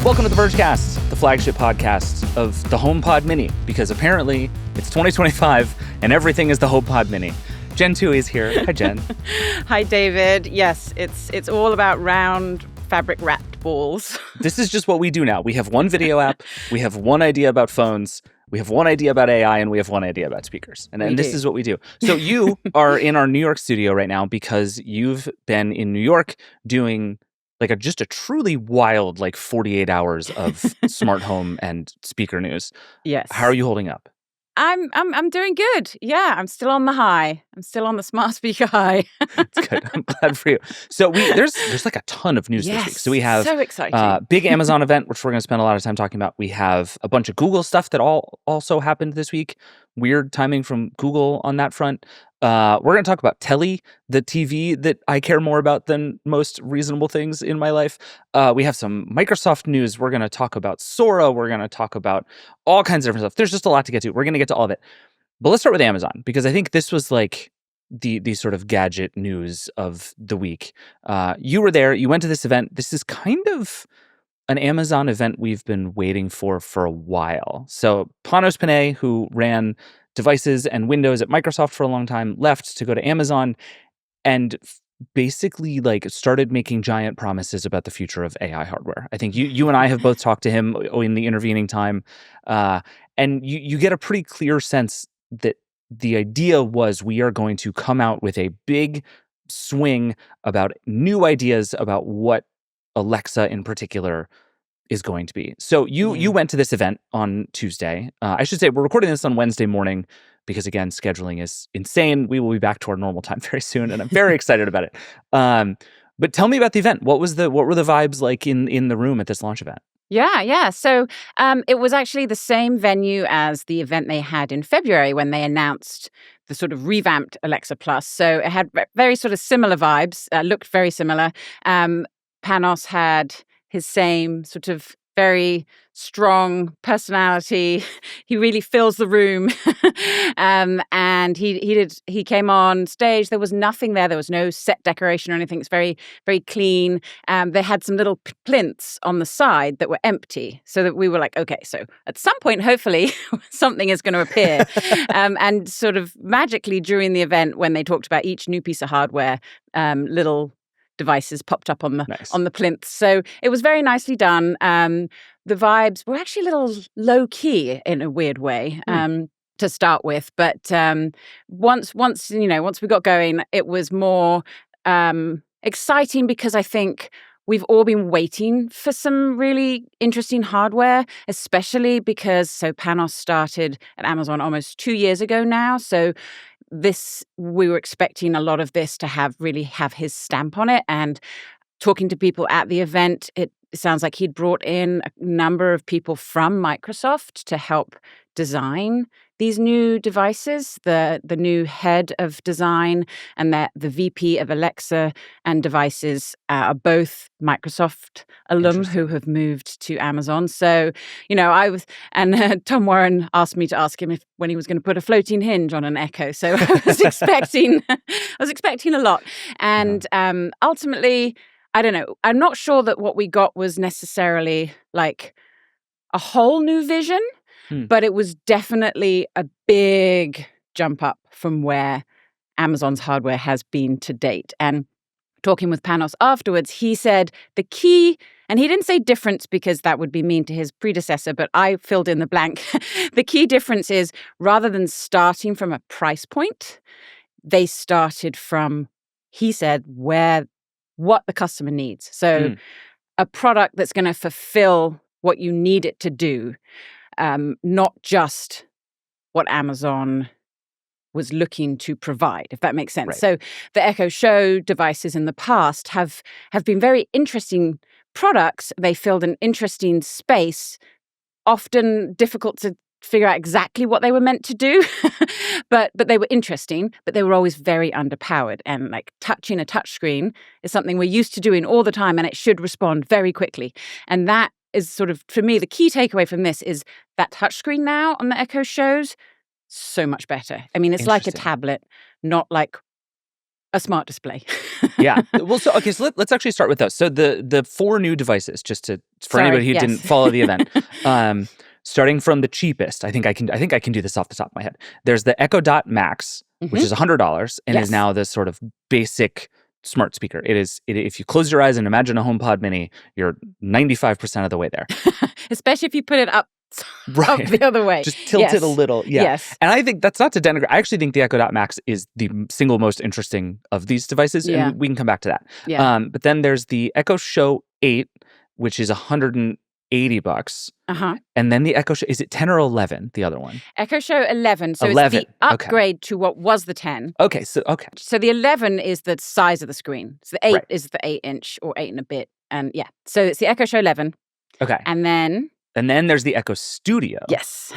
Welcome to the Vergecast, the flagship podcast of the HomePod Mini, because apparently it's 2025 and everything is the HomePod Mini. Jen Tui is here. Hi, Jen. Hi, David. Yes, it's all about round fabric-wrapped balls. This is just what we do now. We have one video app, we have one idea about phones, we have one idea about AI, and we have one idea about speakers. And this is what we do. So you are in our New York studio right now because you've been in New York doing just a truly wild 48 hours of smart home and speaker news. Yes. How are you holding up? I'm doing good. Yeah, I'm still on the high. I'm still on the smart speaker high. That's good. I'm glad for you. So there's a ton of news this week. So we have so exciting. Big Amazon event, which we're going to spend a lot of time talking about. We have a bunch of Google stuff that also happened this week. Weird timing from Google on that front. We're going to talk about Telly, the TV that I care more about than most reasonable things in my life. We have some Microsoft news. We're going to talk about Sora. We're going to talk about all kinds of different stuff. There's just a lot to get to. We're going to get to all of it. But let's start with Amazon, because I think this was the sort of gadget news of the week. You were there. You went to this event. This is kind of an Amazon event we've been waiting for a while. So Panos Panay, who ran devices and Windows at Microsoft for a long time, left to go to Amazon and basically started making giant promises about the future of AI hardware. I think you and I have both talked to him in the intervening time, and you get a pretty clear sense that the idea was we are going to come out with a big swing about new ideas about what Alexa in particular is going to be. So you went to this event on Tuesday. I should say we're recording this on Wednesday morning because, again, scheduling is insane. We will be back to our normal time very soon, and I'm very excited about it. But tell me about the event. What were the vibes like in the room at this launch event? Yeah. So it was actually the same venue as the event they had in February when they announced the sort of revamped Alexa Plus. So it had very sort of similar vibes, looked very similar. Panos had his same sort of very strong personality. He really fills the room. And he came on stage. There was nothing there. There was no set decoration or anything. It's very, very clean. They had some little plinths on the side that were empty, so that we were like, okay, so at some point, hopefully, something is going to appear. And sort of magically during the event, when they talked about each new piece of hardware, little devices popped up on the plinth. So it was very nicely done. The vibes were actually a little low key in a weird way to start with, but once we got going, it was more exciting because I think we've all been waiting for some really interesting hardware, especially because Panos started at Amazon almost 2 years ago now. So we were expecting a lot of this to have his stamp on it. And talking to people at the event, it sounds like he'd brought in a number of people from Microsoft to help design these new devices. The new head of design and the VP of Alexa and devices are both Microsoft alum who have moved to Amazon. So, Tom Warren asked me to ask him when he was going to put a floating hinge on an Echo. So I was expecting a lot. And ultimately, I don't know. I'm not sure that what we got was necessarily like a whole new vision, but it was definitely a big jump up from where Amazon's hardware has been to date. And talking with Panos afterwards, he said the key, and he didn't say difference because that would be mean to his predecessor, but I filled in the blank. The key difference is rather than starting from a price point, they started from, he said, what the customer needs. So a product that's going to fulfill what you need it to do, not just what Amazon was looking to provide, if that makes sense. Right. So the Echo Show devices in the past have been very interesting products. They filled an interesting space, often difficult to figure out exactly what they were meant to do, but they were interesting, but they were always very underpowered. And touching a touchscreen is something we're used to doing all the time, and it should respond very quickly. And that is sort of, for me, the key takeaway from this is that touchscreen now on the Echo Shows so much better. I mean, it's like a tablet, not like a smart display. Yeah. Well, so let's actually start with those. So the 4 new devices, for anybody who didn't follow the event, starting from the cheapest. I think I can do this off the top of my head. There's the Echo Dot Max, which is $100 and is now this sort of basic smart speaker. If you close your eyes and imagine a HomePod Mini, you're 95% of the way there. Especially if you put it up right the other way. Just tilt it a little. Yeah. Yes. And I think that's not to denigrate. I actually think the Echo Dot Max is the single most interesting of these devices. Yeah. And we can come back to that. Yeah. But then there's the Echo Show 8, which is $180. And then the Echo Show, is it 10 or 11, the other one? Echo Show 11. So 11. It's the upgrade to what was the 10. Okay. So the 11 is the size of the screen. So the 8 is the 8-inch or 8 and a bit. And yeah. So it's the Echo Show 11. Okay. And then there's the Echo Studio. Yes.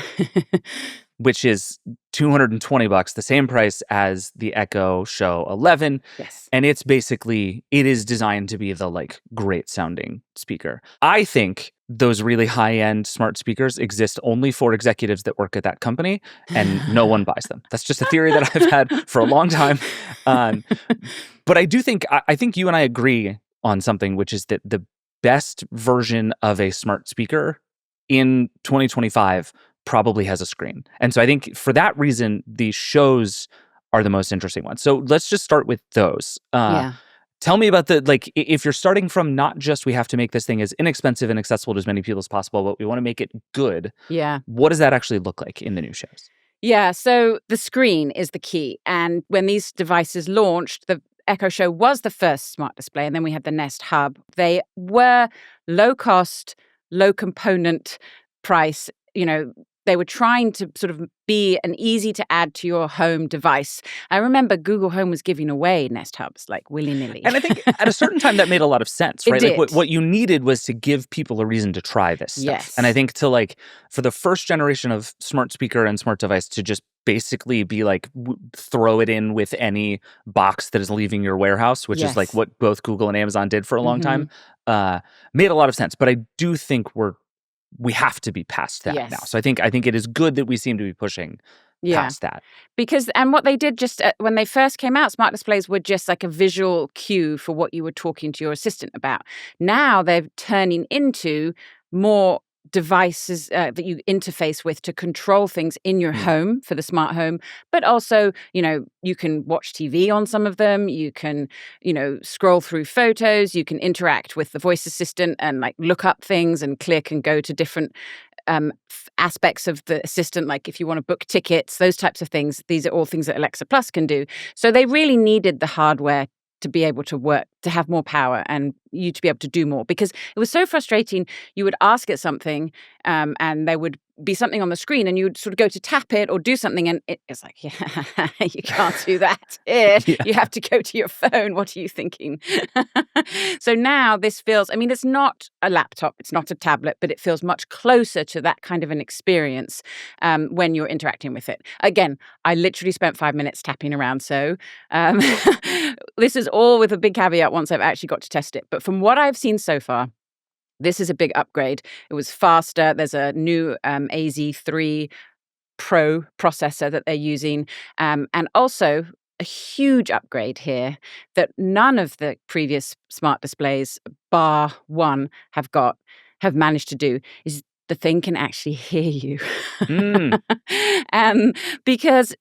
which is $220, the same price as the Echo Show 11. Yes. And it is designed to be the great sounding speaker. I think those really high-end smart speakers exist only for executives that work at that company, and no one buys them. That's just a theory that I've had for a long time. But I think you and I agree on something, which is that the best version of a smart speaker in 2025 probably has a screen. And so I think for that reason, these shows are the most interesting ones. So let's just start with those. Tell me about if you're starting from not just we have to make this thing as inexpensive and accessible to as many people as possible, but we want to make it good. Yeah. What does that actually look like in the new shows? Yeah. So the screen is the key. And when these devices launched, the Echo Show was the first smart display, and then we had the Nest Hub. They were low cost, low component price. They were trying to sort of be an easy to add to your home device. I remember Google Home was giving away Nest Hubs willy-nilly. And I think at a certain time that made a lot of sense, right? It did. What you needed was to give people a reason to try this stuff. Yes. And I think for the first generation of smart speaker and smart device to just basically be throw it in with any box that is leaving your warehouse, which is what both Google and Amazon did for a long time, made a lot of sense. But I do think we have to be past that now. So I think it is good that we seem to be pushing past that. And what they did just when they first came out, smart displays were just like a visual cue for what you were talking to your assistant about. Now they're turning into more devices that you interface with to control things in your home for the smart home, but also, you can watch TV on some of them. You can, scroll through photos. You can interact with the voice assistant and look up things and click and go to different aspects of the assistant, like if you want to book tickets, those types of things. These are all things that Alexa Plus can do. So they really needed the hardware to be able to work, to have more power, and you to be able to do more. Because it was so frustrating. You would ask it something, and there would be something on the screen, and you would sort of go to tap it or do something, and it's like, you can't do that here. You have to go to your phone. What are you thinking? So now this feels, it's not a laptop, it's not a tablet, but it feels much closer to that kind of an experience when you're interacting with it. Again, I literally spent 5 minutes tapping around, so this is all with a big caveat once I've actually got to test it. But from what I've seen so far, this is a big upgrade. It was faster. There's a new AZ3 Pro processor that they're using. And also a huge upgrade here that none of the previous smart displays, bar one, have managed to do, is the thing can actually hear you. Because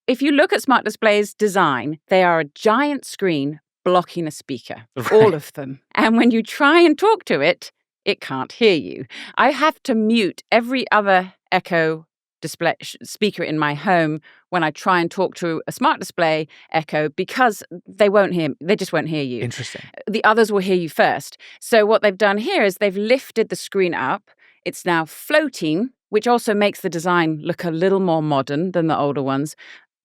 if you look at smart displays' design, they are a giant screen blocking a speaker, all of them. And when you try and talk to it, it can't hear you. I have to mute every other Echo display speaker in my home when I try and talk to a smart display Echo, because they just won't hear you. Interesting. The others will hear you first. So what they've done here is they've lifted the screen up. It's now floating, which also makes the design look a little more modern than the older ones,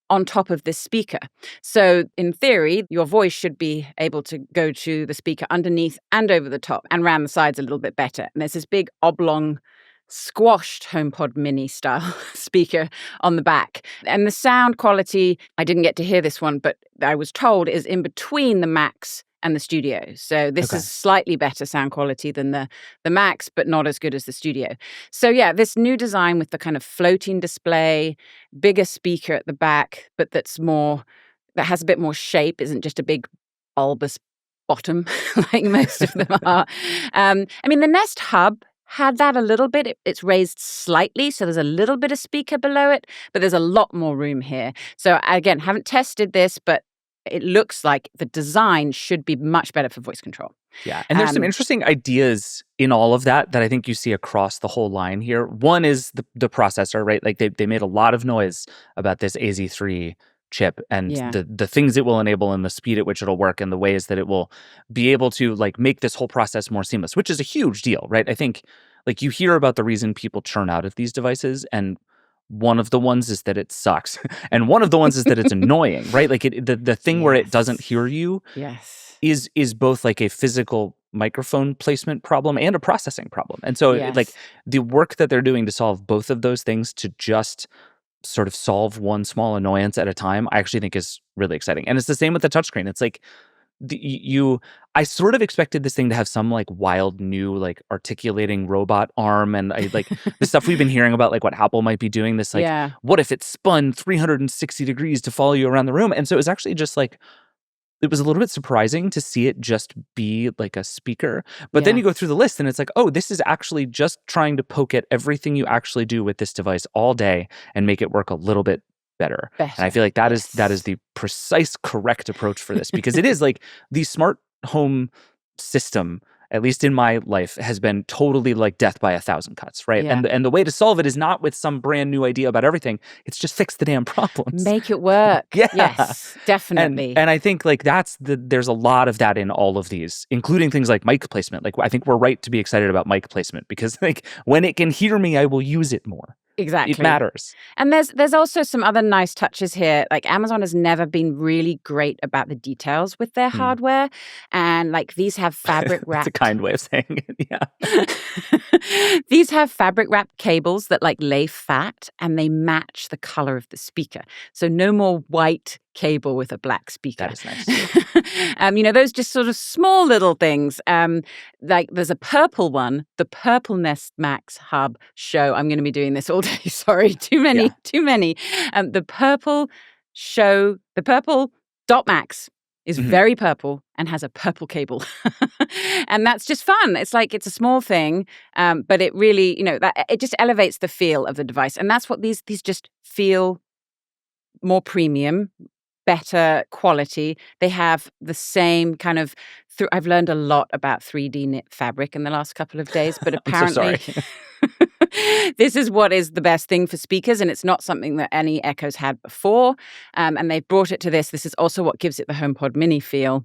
on top of this speaker. So in theory, your voice should be able to go to the speaker underneath and over the top and around the sides a little bit better. And there's this big oblong squashed HomePod Mini style speaker on the back. And the sound quality, I didn't get to hear this one, but I was told is in between the Max and the Studio. So this is slightly better sound quality than the Max, but not as good as the Studio. So yeah, this new design with the kind of floating display, bigger speaker at the back, but that's more that has a bit more shape, isn't just a big bulbous bottom like most of them are. I mean, the Nest Hub had that a little bit. It's raised slightly, so there's a little bit of speaker below it, but there's a lot more room here. So again, haven't tested this, but it looks like the design should be much better for voice control. Yeah, and there's some interesting ideas in all of that I think you see across the whole line here. One is the processor, right? Like they made a lot of noise about this AZ3 chip and the things it will enable and the speed at which it'll work and the ways that it will be able to like make this whole process more seamless, which is a huge deal, right? I think like you hear about the reason people churn out of these devices, and one of the ones is that it sucks and one of the ones is that it's annoying, right? Like the thing where it doesn't hear you is both like a physical microphone placement problem and a processing problem. And so like the work that they're doing to solve both of those things, to just sort of solve one small annoyance at a time, I actually think is really exciting. And it's the same with the touchscreen. It's like I sort of expected this thing to have some like wild new like articulating robot arm, and I like the stuff we've been hearing about, like what Apple might be doing, this like what if it spun 360 degrees to follow you around the room. And so it was actually just like, it was a little bit surprising to see it just be like a speaker. But then you go through the list and it's like, oh, this is actually just trying to poke at everything you actually do with this device all day and make it work a little bit better. And I feel like that is the precise correct approach for this, because it is like the smart home system, at least in my life, has been totally like death by 1,000 cuts, right? And the way to solve it is not with some brand new idea about everything. It's just fix the damn problems. Make it work. Yes, definitely. And I think like there's a lot of that in all of these, including things like mic placement. Like I think we're right to be excited about mic placement, because like when it can hear me, I will use it more. Exactly. It matters. And there's also some other nice touches here. Like Amazon has never been really great about the details with their hardware. And like these have fabric wrapped. It's a kind way of saying it. Yeah. These have fabric wrapped cables that like lay flat, and they match the color of the speaker. So no more white cable with a black speaker. That is nice. Those just sort of small little things. Like there's a purple one, the Purple Nest Max Hub Show. I'm going to be doing this all day. Sorry, too many. The purple show, the purple Dot Max is very purple and has a purple cable. And that's just fun. It's like, it's a small thing, but it really, it just elevates the feel of the device. And that's what these just feel more premium, better quality. They have the same kind of, I've learned a lot about 3D knit fabric in the last couple of days, but apparently this is what is the best thing for speakers, and it's not something that any Echo's had before. And they've brought it to this. This is also what gives it the HomePod Mini feel.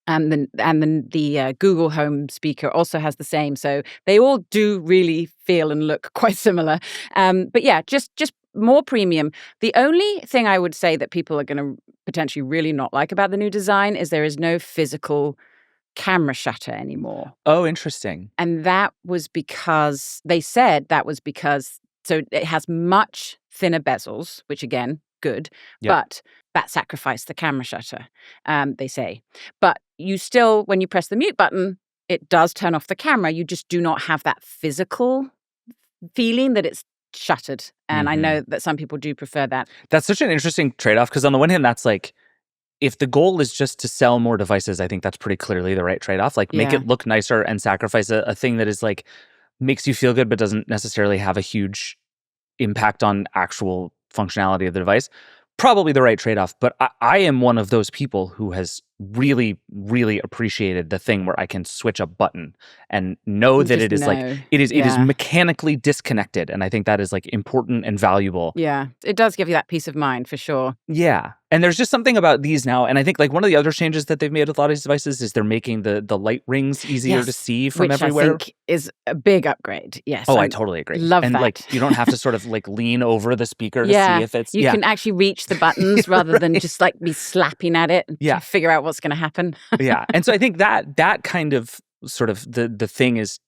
And the Google Home speaker also has the same. So they all do really feel and look quite similar. But yeah, just more premium. The only thing I would say that people are going to potentially really not like about the new design is there is no physical camera shutter anymore. Oh, interesting. And that was because so it has much thinner bezels, which again, good, but that sacrificed the camera shutter, they say. But you still, when you press the mute button, it does turn off the camera. You just do not have that physical feeling that it's shuttered. And I know that some people do prefer that. That's such an interesting trade-off, because on the one hand, that's like, if the goal is just to sell more devices, I think that's pretty clearly the right trade-off. Like make it look nicer and sacrifice a thing that is like makes you feel good but doesn't necessarily have a huge impact on actual functionality of the device. Probably the right trade-off. But I am one of those people who has really, really appreciated the thing where I can switch a button and know that it is like it is mechanically disconnected. And I think that is like important and valuable. Yeah, it does give you that peace of mind for sure. Yeah. And there's just something about these now. And I think like one of the other changes that they've made with a lot of these devices is they're making the light rings easier to see from everywhere. Which I think is a big upgrade. Yes. Oh, I totally agree. Love and that. Like you don't have to sort of like lean over the speaker to see if it's... You can actually reach the buttons rather than just like be slapping at it and figure out what's going to happen. Yeah. And so I think that kind of sort of the thing is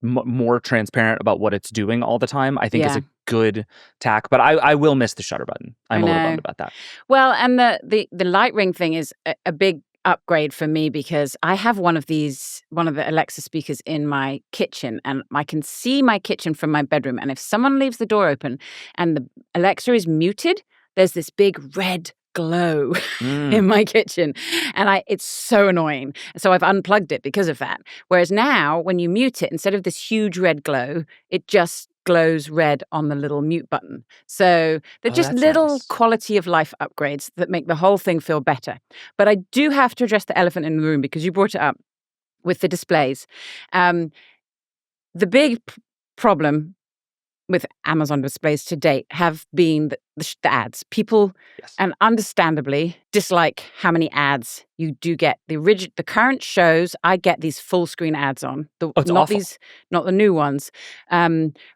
more transparent about what it's doing all the time, I think is a good tack. But I will miss the shutter button. I'm a little bummed about that. Well, and the light ring thing is a big upgrade for me, because I have one of the Alexa speakers in my kitchen, and I can see my kitchen from my bedroom. And if someone leaves the door open and the Alexa is muted, there's this big red glow Mm. in my kitchen, and it's so annoying. So I've unplugged it because of that. Whereas now, when you mute it, instead of this huge red glow, it just glows red on the little mute button. So they're Oh, just that's little nice. quality of life upgrades that make the whole thing feel better. But I do have to address the elephant in the room because you brought it up with the displays. The big problem with Amazon displays to date have been the ads. People, Yes. and understandably, dislike how many ads you do get. The current shows, I get these full screen ads on. It's awful. Not the new ones.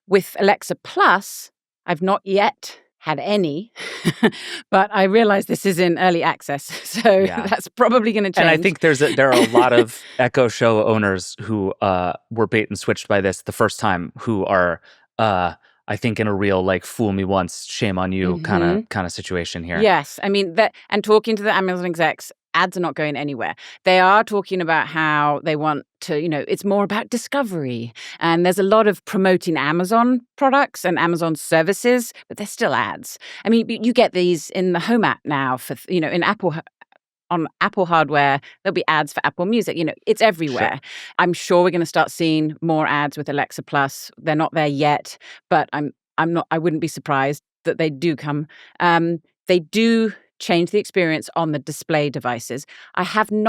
With Alexa Plus, I've not yet had any, but I realize this is in early access, so Yeah. that's probably going to change. And I think there are a lot of Echo Show owners who were bait and switched by this the first time, who are I think in a real like fool me once, shame on you kind of situation here. Yes, I mean that. And talking to the Amazon execs, ads are not going anywhere. They are talking about how they want to, it's more about discovery. And there's a lot of promoting Amazon products and Amazon services, but they're still ads. I mean, you get these in the Home app now for, in Apple. On Apple hardware, there'll be ads for Apple Music. It's everywhere. Sure. I'm sure we're going to start seeing more ads with Alexa Plus. They're not there yet, but I'm not. I wouldn't be surprised that they do come. They do change the experience on the display devices. I haven't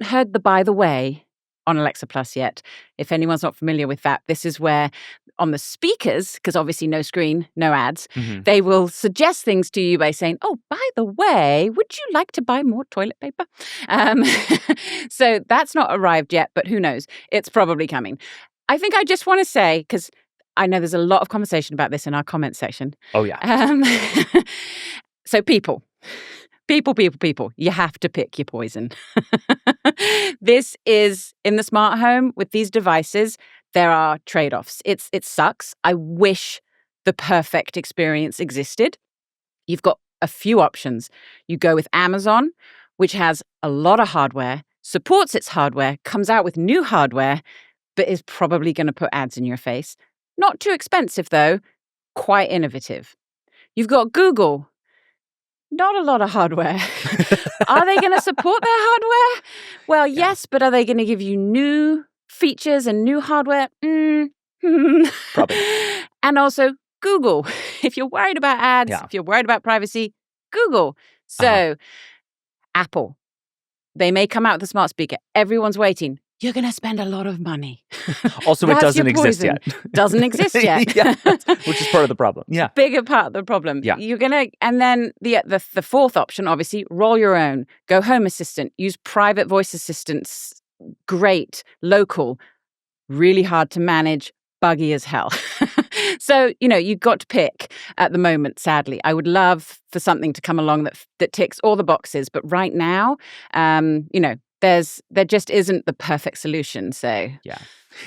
heard the by the way on Alexa Plus yet. If anyone's not familiar with that, this is where on the speakers, because obviously no screen, no ads, they will suggest things to you by saying, oh, by the way, would you like to buy more toilet paper? So that's not arrived yet, but who knows? It's probably coming. I think I just want to say, because I know there's a lot of conversation about this in our comment section. Oh, yeah. So people, you have to pick your poison. This is in the smart home with these devices. There are trade-offs. It sucks. I wish the perfect experience existed. You've got a few options. You go with Amazon, which has a lot of hardware, supports its hardware, comes out with new hardware, but is probably going to put ads in your face. Not too expensive, though. Quite innovative. You've got Google. Not a lot of hardware. Are they going to support their hardware? Well, yes, but are they going to give you new features and new hardware? Probably. And also Google. If you're worried about ads, if you're worried about privacy, Google. So Apple, they may come out with a smart speaker. Everyone's waiting. You're going to spend a lot of money. Also, it doesn't exist yet. Doesn't exist yet. Yeah, which is part of the problem. Yeah. Bigger part of the problem. Yeah. You're going to, and then the fourth option, obviously, roll your own. Go Home Assistant. Use private voice assistants. Great. Local. Really hard to manage. Buggy as hell. So, you've got to pick at the moment, sadly. I would love for something to come along that ticks all the boxes. But right now, there just isn't the perfect solution. So yeah,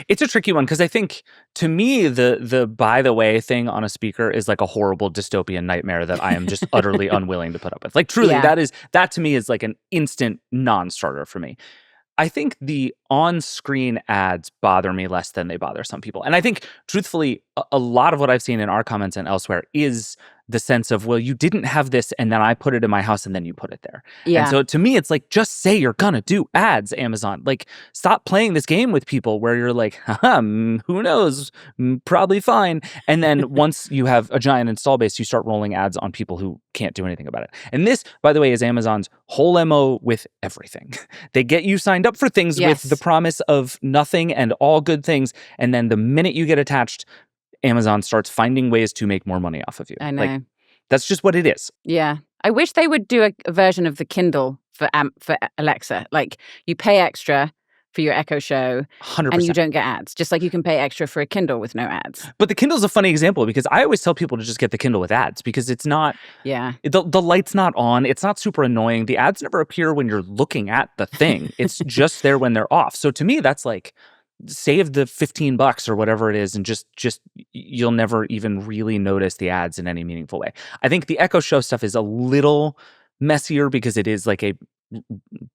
it's a tricky one because I think to me the by the way thing on a speaker is like a horrible dystopian nightmare that I am just utterly unwilling to put up with. Like truly, that to me is like an instant non-starter for me. I think the on-screen ads bother me less than they bother some people. And I think, truthfully, a lot of what I've seen in our comments and elsewhere is the sense of, well, you didn't have this, and then I put it in my house, and then you put it there. Yeah. And so to me, it's like, just say you're gonna do ads, Amazon. Like, stop playing this game with people where you're like, who knows, probably fine. And then once you have a giant install base, you start rolling ads on people who can't do anything about it. And this, by the way, is Amazon's whole MO with everything. They get you signed up for things with the promise of nothing and all good things. And then the minute you get attached, Amazon starts finding ways to make more money off of you. I know. Like, that's just what it is. Yeah. I wish they would do a version of the Kindle for Alexa. Like, you pay extra for your Echo Show 100%. and you don't get ads. Just like you can pay extra for a Kindle with no ads. But the Kindle's a funny example because I always tell people to just get the Kindle with ads because it's not... Yeah. The light's not on. It's not super annoying. The ads never appear when you're looking at the thing. It's just there when they're off. So to me, that's like... save the $15 or whatever it is and just you'll never even really notice the ads in any meaningful way. I think the Echo Show stuff is a little messier because it is like a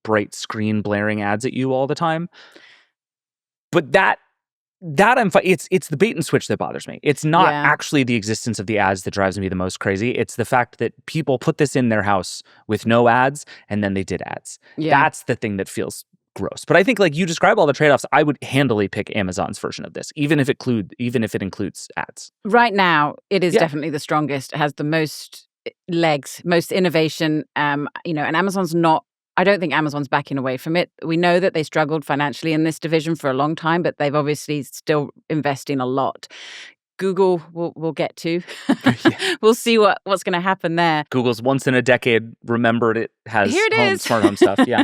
bright screen blaring ads at you all the time. But that that I'm fine. It's the bait and switch that bothers me. It's not Yeah. actually the existence of the ads that drives me the most crazy. It's the fact that people put this in their house with no ads, and then they did ads. Yeah. That's the thing that feels gross. But I think, like you describe all the trade-offs, I would handily pick Amazon's version of this, even if it includes ads. Right now, it is Yeah. definitely the strongest. It has the most legs, most innovation. And Amazon's not. I don't think Amazon's backing away from it. We know that they struggled financially in this division for a long time, but they've obviously still investing a lot. Google, we'll get to. We'll see what's going to happen there. Google's once in a decade remembered it has Here it is. smart home stuff. Yeah.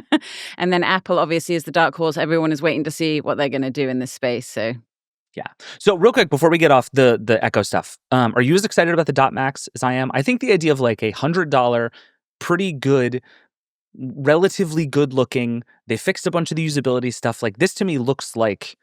And then Apple obviously is the dark horse. Everyone is waiting to see what they're going to do in this space. So yeah. So real quick, before we get off the Echo stuff, are you as excited about the Dot Max as I am? I think the idea of like $100, pretty good, relatively good looking, they fixed a bunch of the usability stuff. Like this to me looks like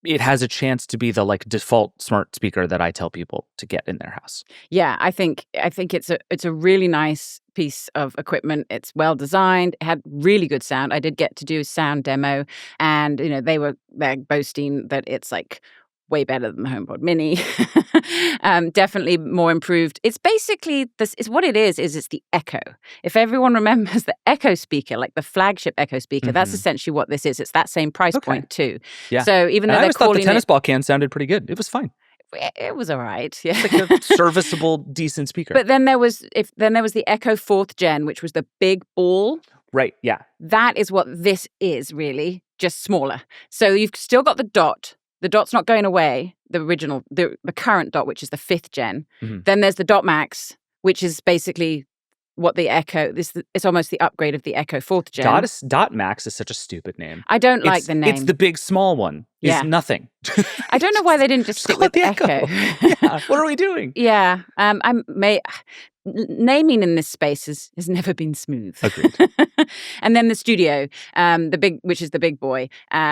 it has a chance to be the like default smart speaker that I tell people to get in their house. yeah, I think it's a really nice piece of equipment. It's well designed. It had really good sound. I did get to do a sound demo, and they're boasting that it's like way better than the HomePod Mini. Definitely more improved. It's basically this is what it is it's the Echo. If everyone remembers the Echo speaker, like the flagship Echo speaker, that's essentially what this is. It's that same price point too. Yeah. So even though I they're always thought the calling tennis ball can sounded pretty good. It was fine. it was all right. Yeah. It's like a serviceable, decent speaker. But then there was the Echo 4th Gen, which was the big ball. Right, yeah. That is what this is really, just smaller. So you've still got the Dot. The Dot's not going away, the original, the current Dot, which is the 5th Gen. Mm-hmm. Then there's the Dot Max, which is basically what the Echo, it's almost the upgrade of the Echo 4th Gen. Dot Max is such a stupid name. I don't like the name. It's the big small one. It's nothing. I don't know why they didn't just stick with the Echo. Yeah, what are we doing? Yeah, naming in this space has never been smooth. Agreed. And then the Studio, which is the big boy.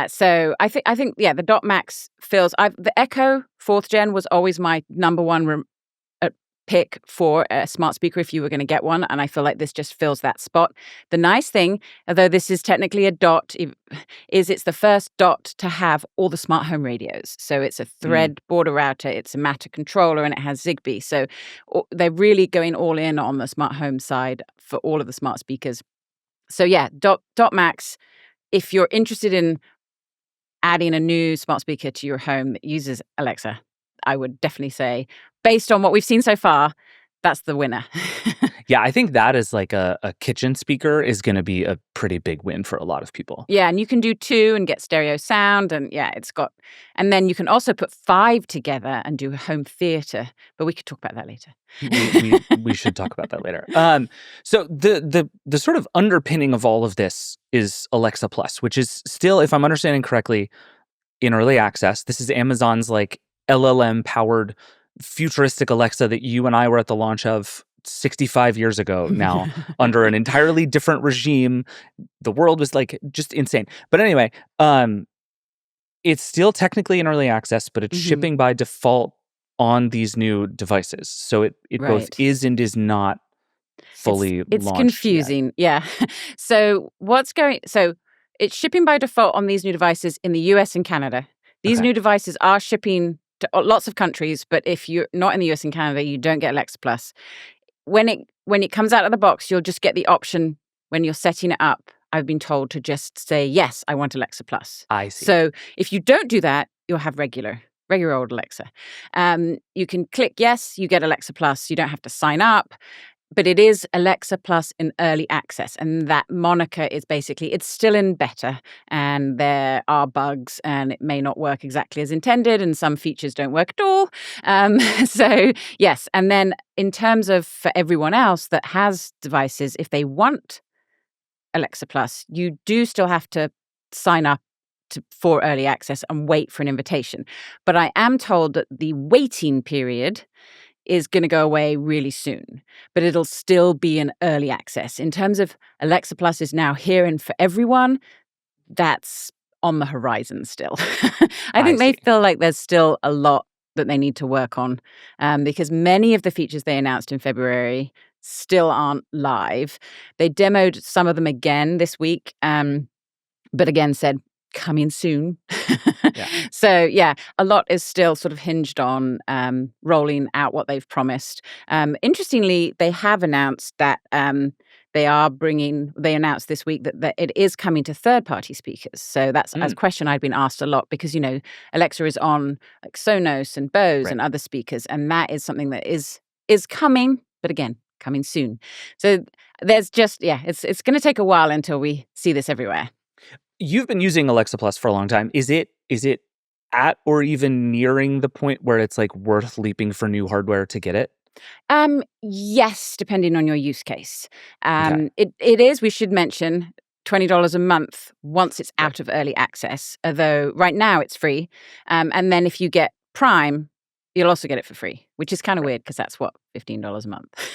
So I think the Dot Max feels. The Echo 4th Gen was always my number one pick for a smart speaker if you were going to get one, and I feel like this just fills that spot. The nice thing, although this is technically a Dot, is it's the first Dot to have all the smart home radios. So it's a Thread border router, it's a Matter controller, and it has Zigbee. So they're really going all in on the smart home side for all of the smart speakers. So yeah, Dot Max, if you're interested in adding a new smart speaker to your home that uses Alexa, I would definitely say, based on what we've seen so far, that's the winner. Yeah, I think that is like a kitchen speaker is going to be a pretty big win for a lot of people. Yeah, and you can do 2 and get stereo sound, and and then you can also put 5 together and do a home theater. But we could talk about that later. we should talk about that later. So the sort of underpinning of all of this is Alexa Plus, which is still, if I'm understanding correctly, in early access. This is Amazon's like LLM powered futuristic Alexa that you and I were at the launch of 65 years ago now under an entirely different regime. The world was like just insane. But anyway, it's still technically in early access, but it's shipping by default on these new devices. So it both is and is not fully it's launched confusing. yet. Yeah. So it's shipping by default on these new devices in the US and Canada. These new devices are shipping to lots of countries, but if you're not in the US and Canada, you don't get Alexa Plus. When it comes out of the box, you'll just get the option when you're setting it up. I've been told to just say, yes, I want Alexa Plus. I see. So if you don't do that, you'll have regular old Alexa. You can click yes, you get Alexa Plus. You don't have to sign up. But it is Alexa Plus in early access. And that moniker is basically, it's still in beta. And there are bugs and it may not work exactly as intended. And some features don't work at all. So, yes. And then in terms of for everyone else that has devices, if they want Alexa Plus, you do still have to sign up for early access and wait for an invitation. But I am told that the waiting period is going to go away really soon, but it'll still be in early access. In terms of Alexa Plus is now here and for everyone, that's on the horizon still. I think they feel like there's still a lot that they need to work on because many of the features they announced in February still aren't live. They demoed some of them again this week, but again said coming soon. Yeah. So, yeah, a lot is still sort of hinged on rolling out what they've promised. Interestingly, they have announced that they announced this week that it is coming to third-party speakers. So that's a question I'd been asked a lot because, Alexa is on like Sonos and Bose and other speakers, and that is something that is coming, but again, coming soon. So there's just, it's going to take a while until we see this everywhere. You've been using Alexa Plus for a long time. Is it at or even nearing the point where it's like worth leaping for new hardware to get it? Yes, depending on your use case. Okay. It is, we should mention, $20 a month once it's out of early access, although right now it's free. And then if you get Prime, you'll also get it for free, which is kind of weird because that's what, $15 a month.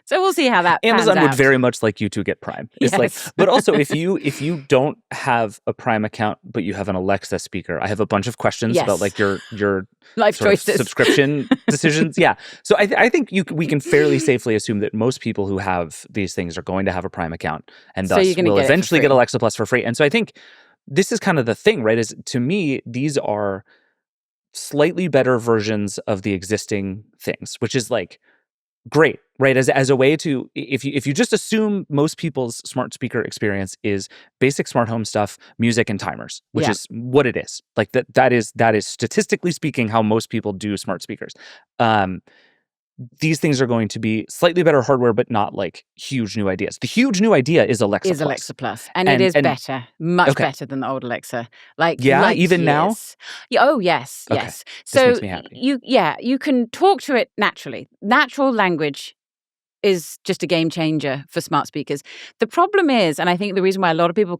So we'll see how that Amazon pans would out. very much like you to get Prime. It's like, but also if you don't have a Prime account but you have an Alexa speaker, I have a bunch of questions about like your life choices, subscription decisions. Yeah, so I think we can fairly safely assume that most people who have these things are going to have a Prime account, and thus will eventually get Alexa Plus for free. And so I think this is kind of the thing, right? Is to me these are slightly better versions of the existing things, which is like great, right? As a way to, if you just assume most people's smart speaker experience is basic smart home stuff, music and timers, which is what it is. Like that is statistically speaking how most people do smart speakers. These things are going to be slightly better hardware, but not like huge new ideas. The huge new idea is Alexa Plus. Alexa Plus. And it is better, much better than the old Alexa. Even now? Yeah, oh, yes, Okay. yes. So this makes me happy. You can talk to it naturally. Natural language is just a game changer for smart speakers. The problem is, and I think the reason why a lot of people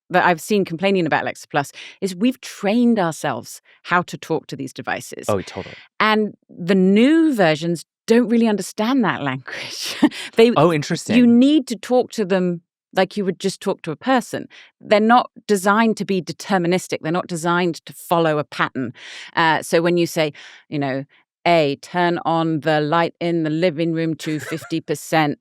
that I've seen complaining about Alexa Plus is we've trained ourselves how to talk to these devices. Oh, totally. And the new versions don't really understand that language. Interesting. You need to talk to them like you would just talk to a person. They're not designed to be deterministic. They're not designed to follow a pattern. So when you say, turn on the light in the living room to 50%,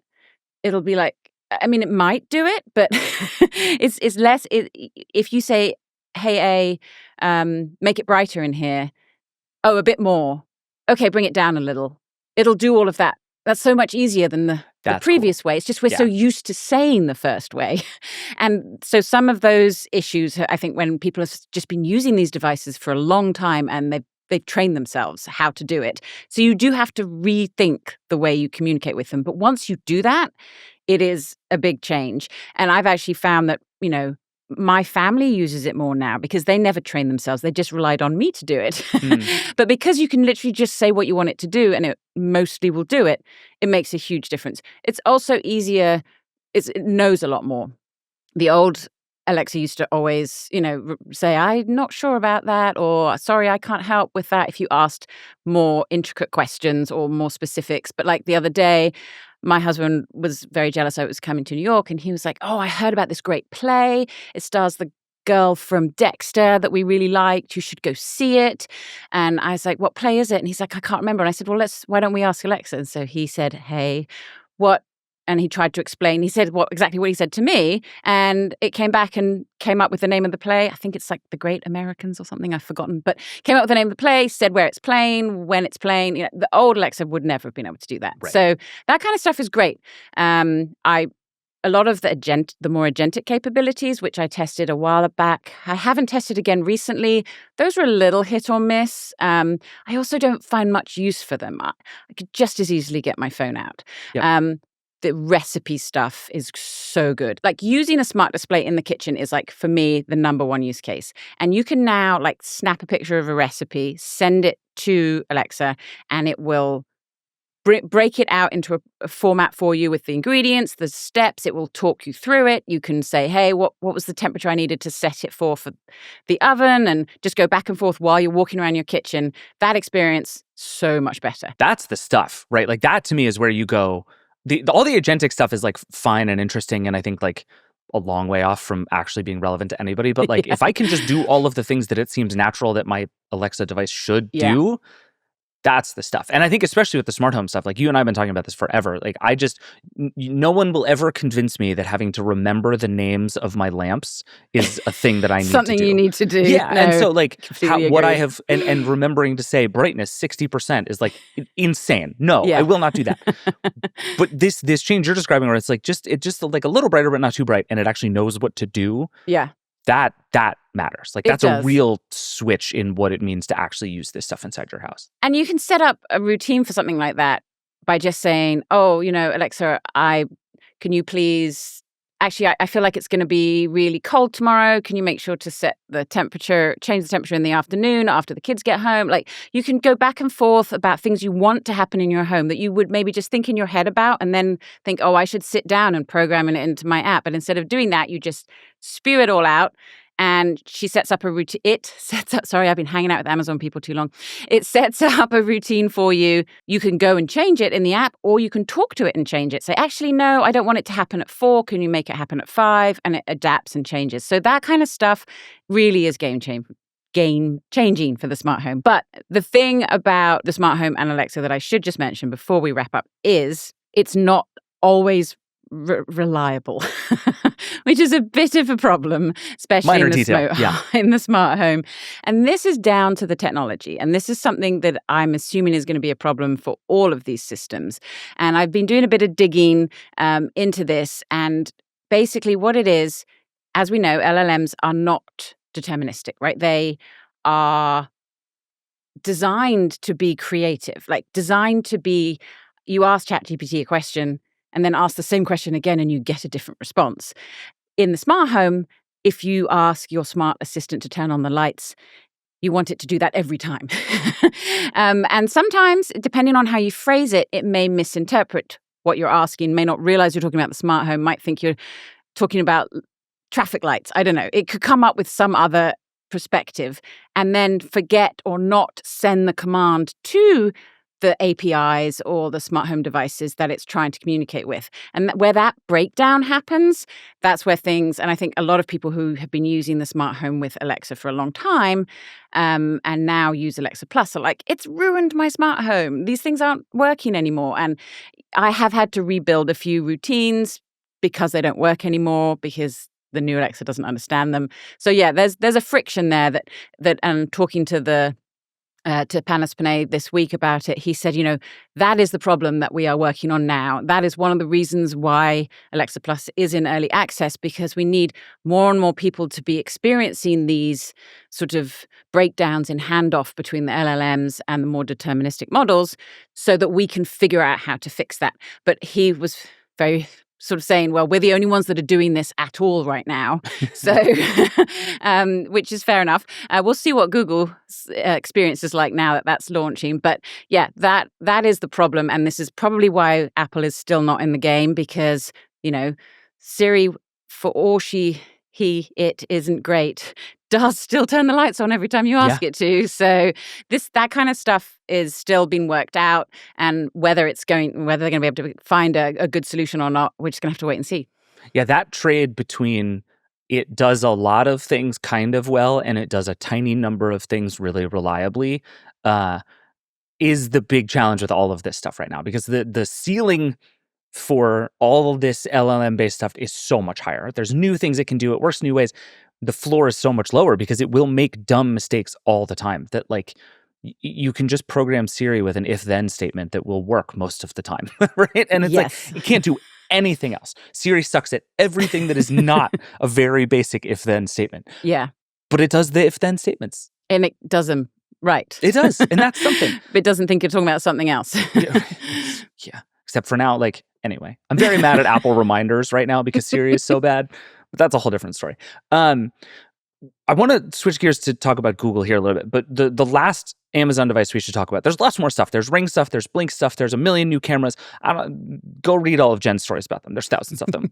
it'll be like, I mean, it might do it, but it's less. If you say, hey, make it brighter in here. Oh, a bit more. Okay, bring it down a little. It'll do all of that. That's so much easier than the previous way. It's just we're so used to saying the first way. And so some of those issues, I think, when people have just been using these devices for a long time and they've trained themselves how to do it. So you do have to rethink the way you communicate with them. But once you do that, it is a big change. And I've actually found that, my family uses it more now because they never trained themselves. They just relied on me to do it. But because you can literally just say what you want it to do and it mostly will do it, it makes a huge difference. It's also easier. It knows a lot more. The old Alexa used to always, say, I'm not sure about that, or sorry, I can't help with that if you asked more intricate questions or more specifics. But like the other day, my husband was very jealous I was coming to New York, and he was like, oh, I heard about this great play. It stars the girl from Dexter that we really liked. You should go see it. And I was like, what play is it? And he's like, I can't remember. And I said, well, why don't we ask Alexa? And so he said, hey, what? And he tried to explain. He said exactly what he said to me, and it came back and came up with the name of the play. I think it's like The Great Americans or something. I've forgotten, but came up with the name of the play, said where it's playing, when it's playing. The old Alexa would never have been able to do that. Right. So that kind of stuff is great. A lot of the more agentic capabilities, which I tested a while back, I haven't tested again recently. Those were a little hit or miss. I also don't find much use for them. I could just as easily get my phone out. Yep. The recipe stuff is so good. Like using a smart display in the kitchen is like, for me, the number one use case. And you can now like snap a picture of a recipe, send it to Alexa, and it will break it out into a format for you with the ingredients, the steps. It will talk you through it. You can say, hey, what was the temperature I needed to set it for the oven, and just go back and forth while you're walking around your kitchen. That experience, so much better. That's the stuff, right? Like that to me is where you go. All the agentic stuff is like fine and interesting, and I think like a long way off from actually being relevant to anybody. But like if I can just do all of the things that it seems natural that my Alexa device should do, That's the stuff. And I think especially with the smart home stuff, like you and I have been talking about this forever. Like no one will ever convince me that having to remember the names of my lamps is a thing that I need to do. Something you need to do. Yeah. No, and so like what I agree. have, and remembering to say brightness 60% is like insane. No, Yeah. I will not do that. But this change you're describing where it's just like a little brighter, but not too bright. And it actually knows what to do. Yeah. That matters. Like that's a real switch in what it means to actually use this stuff inside your house. And you can set up a routine for something like that by just saying, oh, Alexa, can you please, actually, I feel like it's going to be really cold tomorrow. Can you make sure to change the temperature in the afternoon after the kids get home? Like you can go back and forth about things you want to happen in your home that you would maybe just think in your head about and then think, oh, I should sit down and program it into my app. But instead of doing that, you just spew it all out. And she sets up a routine. Sorry, I've been hanging out with Amazon people too long. It sets up a routine for you. You can go and change it in the app, or you can talk to it and change it. Say, actually, no, I don't want it to happen at 4. Can you make it happen at 5? And it adapts and changes. So that kind of stuff really is game changing for the smart home. But the thing about the smart home and Alexa that I should just mention before we wrap up is it's not always reliable, which is a bit of a problem, especially in the smart home. And this is down to the technology. And this is something that I'm assuming is going to be a problem for all of these systems. And I've been doing a bit of digging into this. And basically what it is, as we know, LLMs are not deterministic, right? They are designed to be creative, like designed to be, you ask ChatGPT a question, and then ask the same question again and you get a different response. In the smart home, if you ask your smart assistant to turn on the lights, you want it to do that every time. And sometimes, depending on how you phrase it, it may misinterpret what you're asking, may not realize you're talking about the smart home, might think you're talking about traffic lights. I don't know. It could come up with some other perspective and then forget or not send the command to the APIs or the smart home devices that it's trying to communicate with. And where that breakdown happens, that's where things, and I think a lot of people who have been using the smart home with Alexa for a long time and now use Alexa Plus are like, it's ruined my smart home. These things aren't working anymore. And I have had to rebuild a few routines because they don't work anymore because the new Alexa doesn't understand them. So yeah, there's a friction there that talking to Panos Panay this week about it, he said, that is the problem that we are working on now. That is one of the reasons why Alexa Plus is in early access, because we need more and more people to be experiencing these sort of breakdowns in handoff between the LLMs and the more deterministic models so that we can figure out how to fix that. But he was very sort of saying, well, we're the only ones that are doing this at all right now. So, which is fair enough. We'll see what Google's experience is like now that that's launching. But yeah, that is the problem. And this is probably why Apple is still not in the game because, Siri, for all it isn't great, does still turn the lights on every time you ask it to. So that kind of stuff is still being worked out, and whether they're going to be able to find a good solution or not, we're just going to have to wait and see. Yeah, that trade between it does a lot of things kind of well and it does a tiny number of things really reliably is the big challenge with all of this stuff right now, because the ceiling for all of this LLM-based stuff is so much higher. There's new things it can do. It works in new ways. The floor is so much lower because it will make dumb mistakes all the time that like you can just program Siri with an if-then statement that will work most of the time, right? And it's like, it can't do anything else. Siri sucks at everything that is not a very basic if-then statement. Yeah. But it does the if-then statements. And it does them right. It does, and that's something. But it doesn't think you're talking about something else. Yeah. Except for now, like, anyway, I'm very mad at Apple reminders right now because Siri is so bad, but that's a whole different story. I want to switch gears to talk about Google here a little bit, but the last Amazon device we should talk about, there's lots more stuff. There's Ring stuff, there's Blink stuff, there's a million new cameras. Go read all of Jen's stories about them. There's thousands of them.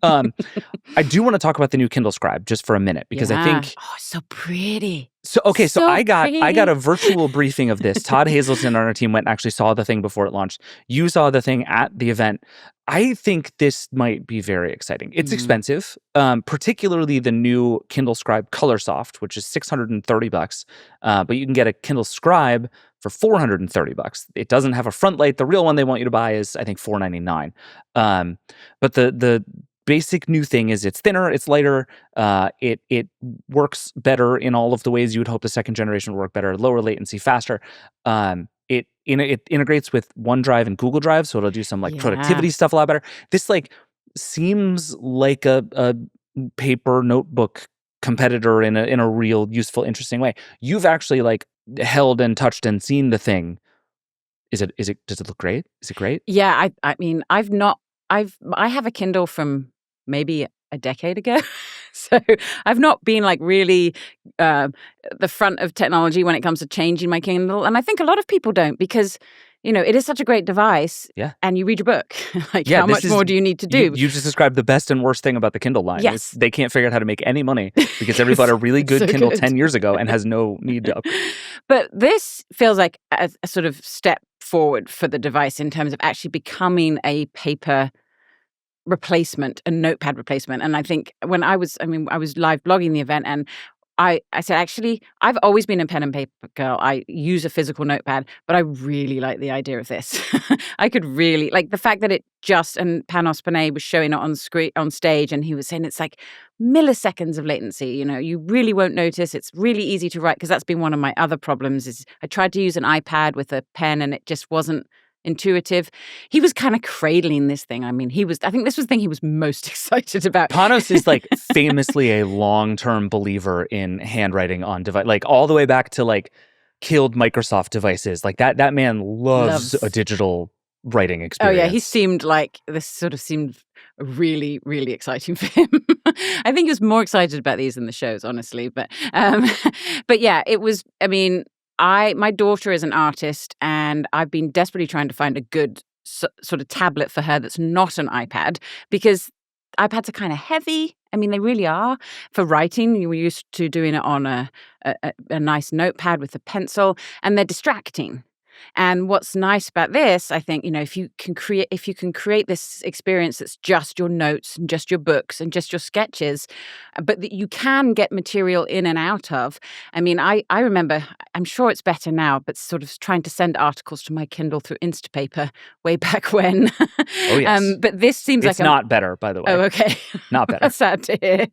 I do want to talk about the new Kindle Scribe just for a minute because I think... Oh, it's so pretty. So I got a virtual briefing of this. Todd Hazelton on our team went and actually saw the thing before it launched. You saw the thing at the event. I think this might be very exciting. It's Mm. expensive, particularly the new Kindle Scribe Colorsoft, which is $630. But you can get a Kindle Scribe for $430. It doesn't have a front light. The real one they want you to buy is, I think, $499. But the basic new thing is it's thinner, it's lighter, it works better in all of the ways you would hope the second generation would work better, lower latency, faster. It integrates with OneDrive and Google Drive, so it'll do some like productivity stuff a lot better. This like seems like a paper notebook competitor in a real useful, interesting way. You've actually like held and touched and seen the thing. Does it look great? Is it great? Yeah, I mean, I have a Kindle from maybe a decade ago. So I've not been like really the front of technology when it comes to changing my Kindle. And I think a lot of people don't, because, it is such a great device. Yeah. And you read your book. How much more do you need to do? You just described the best and worst thing about the Kindle line. Yes. They can't figure out how to make any money because everybody bought a really good Kindle 10 years ago and has no need to upgrade. But this feels like a sort of step forward for the device in terms of actually becoming a paper replacement, a notepad replacement. And I think when I was live blogging the event, and I said, actually, I've always been a pen and paper girl. I use a physical notepad, but I really like the idea of this. I could really like the fact that and Panos Panay was showing it on stage, and he was saying it's like milliseconds of latency. You really won't notice. It's really easy to write, because that's been one of my other problems. Is I tried to use an iPad with a pen, and it just wasn't intuitive. He was kind of cradling this thing. I mean, I think this was the thing he was most excited about. Panos is like famously a long-term believer in handwriting on device, like all the way back to like killed Microsoft devices. Like that man loves a digital writing experience. Oh yeah, he seemed like this sort of seemed really, really exciting for him. I think he was more excited about these than the shows, honestly. But yeah, it was, I mean, my daughter is an artist, and I've been desperately trying to find a good sort of tablet for her that's not an iPad, because iPads are kind of heavy. I mean, they really are for writing. You were used to doing it on a nice notepad with a pencil, and they're distracting. And what's nice about this, I think, if you can create this experience that's just your notes and just your books and just your sketches, but that you can get material in and out of. I mean, I remember, I'm sure it's better now, but sort of trying to send articles to my Kindle through Instapaper way back when. Oh, yes. But this seems it's not better, by the way. Oh, okay. Not better. That's sad to hear.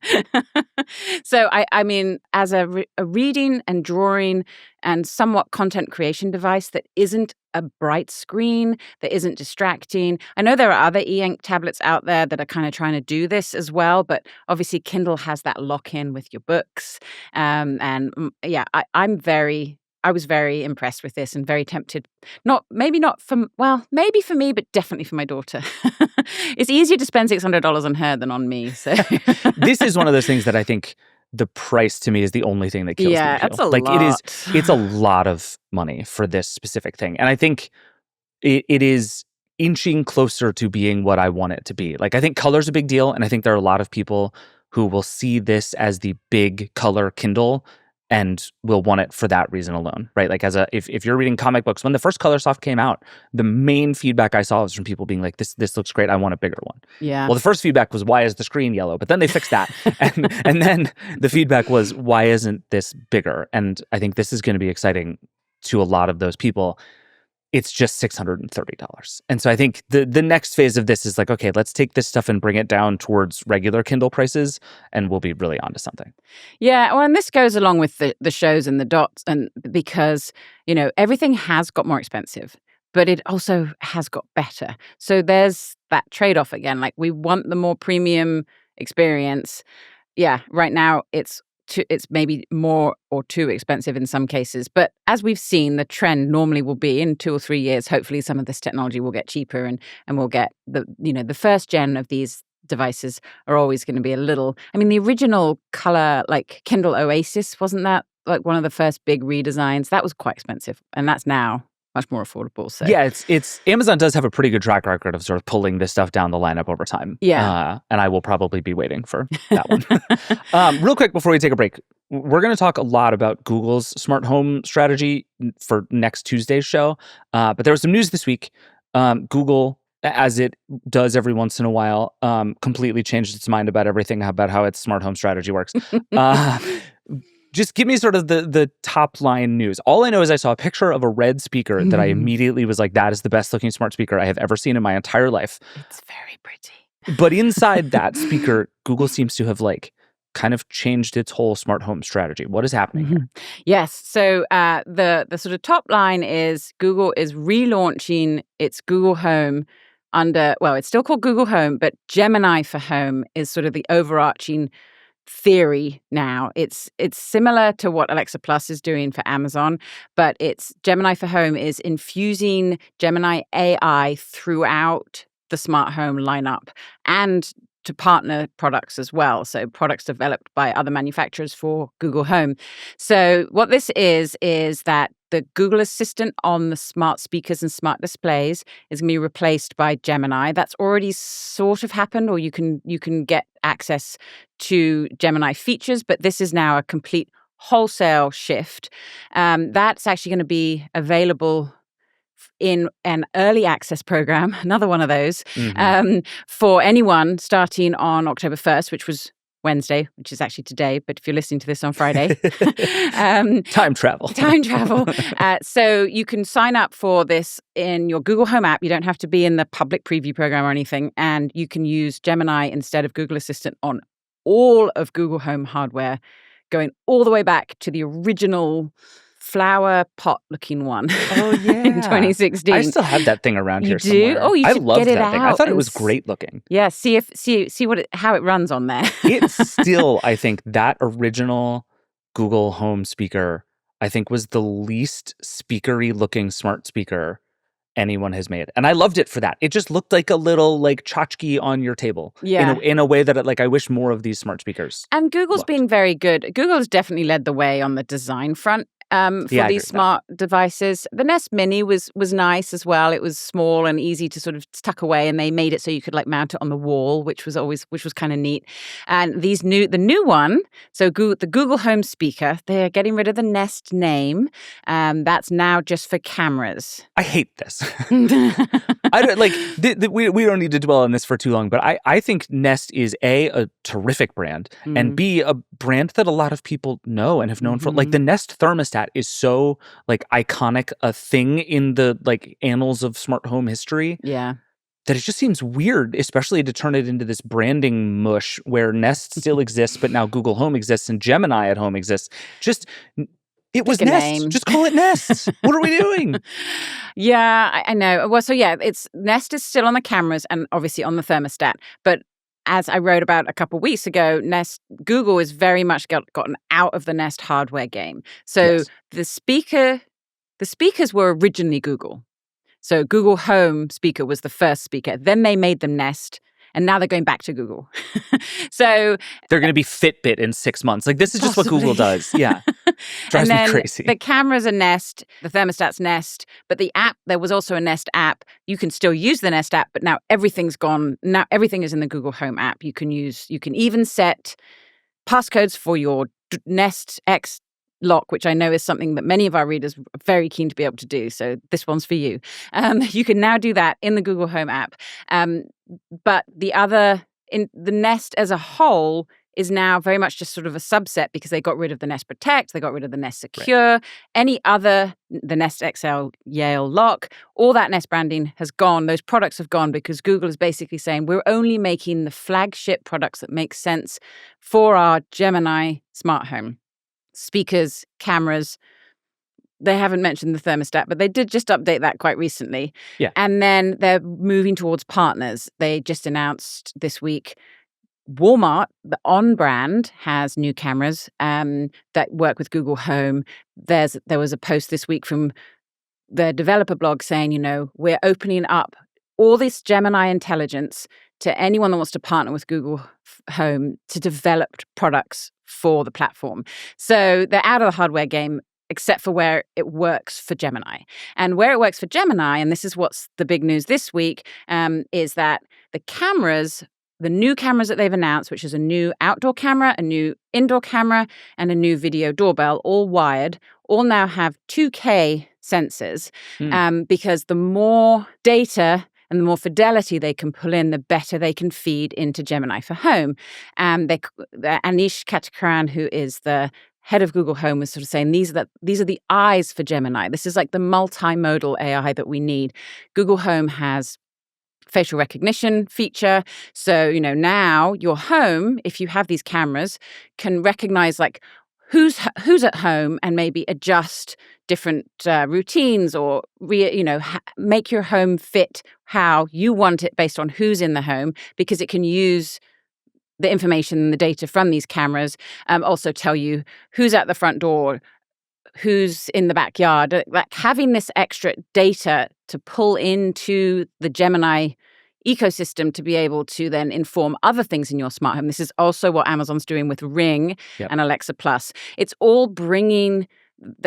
So, I mean, as a reading and drawing and somewhat content creation device that isn't a bright screen, that isn't distracting. I know there are other e-ink tablets out there that are kind of trying to do this as well, but obviously Kindle has that lock-in with your books. Yeah, I was very impressed with this and very tempted. Maybe for me, but definitely for my daughter. It's easier to spend $600 on her than on me. So this is one of those things that I think the price to me is the only thing that kills the appeal. Yeah, that's a lot. It's a lot of money for this specific thing. And I think it is inching closer to being what I want it to be. Like, I think color's a big deal, and I think there are a lot of people who will see this as the big color Kindle and will want it for that reason alone, right? Like, if you're reading comic books, when the first Colorsoft came out, the main feedback I saw was from people being like, this looks great, I want a bigger one. Yeah. Well, the first feedback was, why is the screen yellow? But then they fixed that. and then the feedback was, why isn't this bigger? And I think this is going to be exciting to a lot of those people. It's just $630. And so I think the next phase of this is like, okay, let's take this stuff and bring it down towards regular Kindle prices, and we'll be really onto something. Yeah, well, and this goes along with the shows and the dots, and because, everything has got more expensive, but it also has got better. So there's that trade-off again. Like, we want the more premium experience. Yeah, right now it's maybe more or too expensive in some cases. But as we've seen, the trend normally will be in 2 or 3 years, hopefully some of this technology will get cheaper, and we'll get the first gen of these devices are always going to be a little, I mean, the original color, like Kindle Oasis, wasn't that like one of the first big redesigns? That was quite expensive, and that's now much more affordable. So yeah, it's Amazon does have a pretty good track record of sort of pulling this stuff down the lineup over time. Yeah. And I will probably be waiting for that one. Real quick before we take a break, we're going to talk a lot about Google's smart home strategy for next Tuesday's show. But there was some news this week. Google as it does every once in a while, completely changed its mind about everything, about how its smart home strategy works. Uh, just give me sort of the top line news. All I know is I saw a picture of a red speaker that I immediately was like, that is the best looking smart speaker I have ever seen in my entire life. It's very pretty. But inside that speaker, Google seems to have kind of changed its whole smart home strategy. What is happening here? Yes. So the sort of top line is Google is relaunching its Google Home under, well, it's still called Google Home, but Gemini for Home is sort of the overarching theory now. It's similar to what Alexa Plus is doing for Amazon, but it's Gemini for Home is infusing Gemini AI throughout the smart home lineup and to partner products as well. So products developed by other manufacturers for Google Home. So what this is that the Google Assistant on the smart speakers and smart displays is going to be replaced by Gemini. That's already sort of happened, or you can get access to Gemini features, but this is now a complete wholesale shift. That's actually going to be available in an early access program, another one of those, for anyone starting on October 1st, which was Wednesday, which is actually today, but if you're listening to this on Friday. Time travel. So you can sign up for this in your Google Home app. You don't have to be in the public preview program or anything, and you can use Gemini instead of Google Assistant on all of Google Home hardware, going all the way back to the original flower pot looking one. Oh yeah. In 2016. I still have that thing around here do? somewhere. Oh, you I should loved get it that thing. out I thought it was great looking. Yeah, see how it runs on there. It's still, I think, that original Google Home speaker, I think, was the least speakery looking smart speaker anyone has made. And I loved it for that. It just looked like a little tchotchke on your table. Yeah. In a way that I wish more of these smart speakers. And Google's been very good. Google's definitely led the way on the design front. For these smart devices. The Nest Mini was nice as well. It was small and easy to sort of tuck away, and they made it so you could mount it on the wall, which was kind of neat. And the new one, so the Google Home speaker, they're getting rid of the Nest name. That's now just for cameras. I hate this. I don't we don't need to dwell on this for too long, but I think Nest is a terrific brand, and B, a brand that a lot of people know and have known for. The Nest thermostat is so iconic a thing in the annals of smart home history. Yeah. That it just seems weird, especially to turn it into this branding mush where Nest still exists, but now Google Home exists and Gemini at Home exists. It was Nest. Name. Just call it Nest. What are we doing? Yeah, I know. Well, so yeah, Nest is still on the cameras and obviously on the thermostat, but as I wrote about a couple of weeks ago, Google is very much gotten out of the Nest hardware game. So yes. The speakers were originally Google. So Google Home speaker was the first speaker. Then they made them Nest, and now they're going back to Google. So they're going to be Fitbit in 6 months. This is just what Google does. Yeah. Drives me crazy. The camera's a Nest, the thermostat's Nest, but the app, there was also a Nest app. You can still use the Nest app, but now everything's gone. Now everything is in the Google Home app. You can even set passcodes for your Nest X lock, which I know is something that many of our readers are very keen to be able to do. So this one's for you. You can now do that in the Google Home app. But the Nest as a whole is now very much just sort of a subset because they got rid of the Nest Protect, they got rid of the Nest Secure, the Nest XL Yale lock, all that Nest branding has gone. Those products have gone because Google is basically saying we're only making the flagship products that make sense for our Gemini smart home. Speakers, cameras. They haven't mentioned the thermostat, but they did just update that quite recently. Yeah. And then they're moving towards partners. They just announced this week Walmart, the On brand, has new cameras that work with Google Home. There was a post this week from the developer blog saying, we're opening up all this Gemini intelligence to anyone that wants to partner with Google Home to develop products for the platform. So they're out of the hardware game, except for where it works for Gemini. And where it works for Gemini, and this is what's the big news this week, is that the new cameras that they've announced, which is a new outdoor camera, a new indoor camera, and a new video doorbell, all wired, all now have 2K sensors because the more data and the more fidelity they can pull in, the better they can feed into Gemini for Home. Anish Katakaran, who is the head of Google Home, was sort of saying these are the eyes for Gemini. This is like the multimodal AI that we need. Google Home has facial recognition feature. So, now your home, if you have these cameras, can recognize like who's at home and maybe adjust different routines or make your home fit how you want it based on who's in the home, because it can use the information and the data from these cameras, also tell you who's at the front door, who's in the backyard. Like having this extra data to pull into the Gemini ecosystem to be able to then inform other things in your smart home. This is also what Amazon's doing with Ring and Alexa Plus. It's all the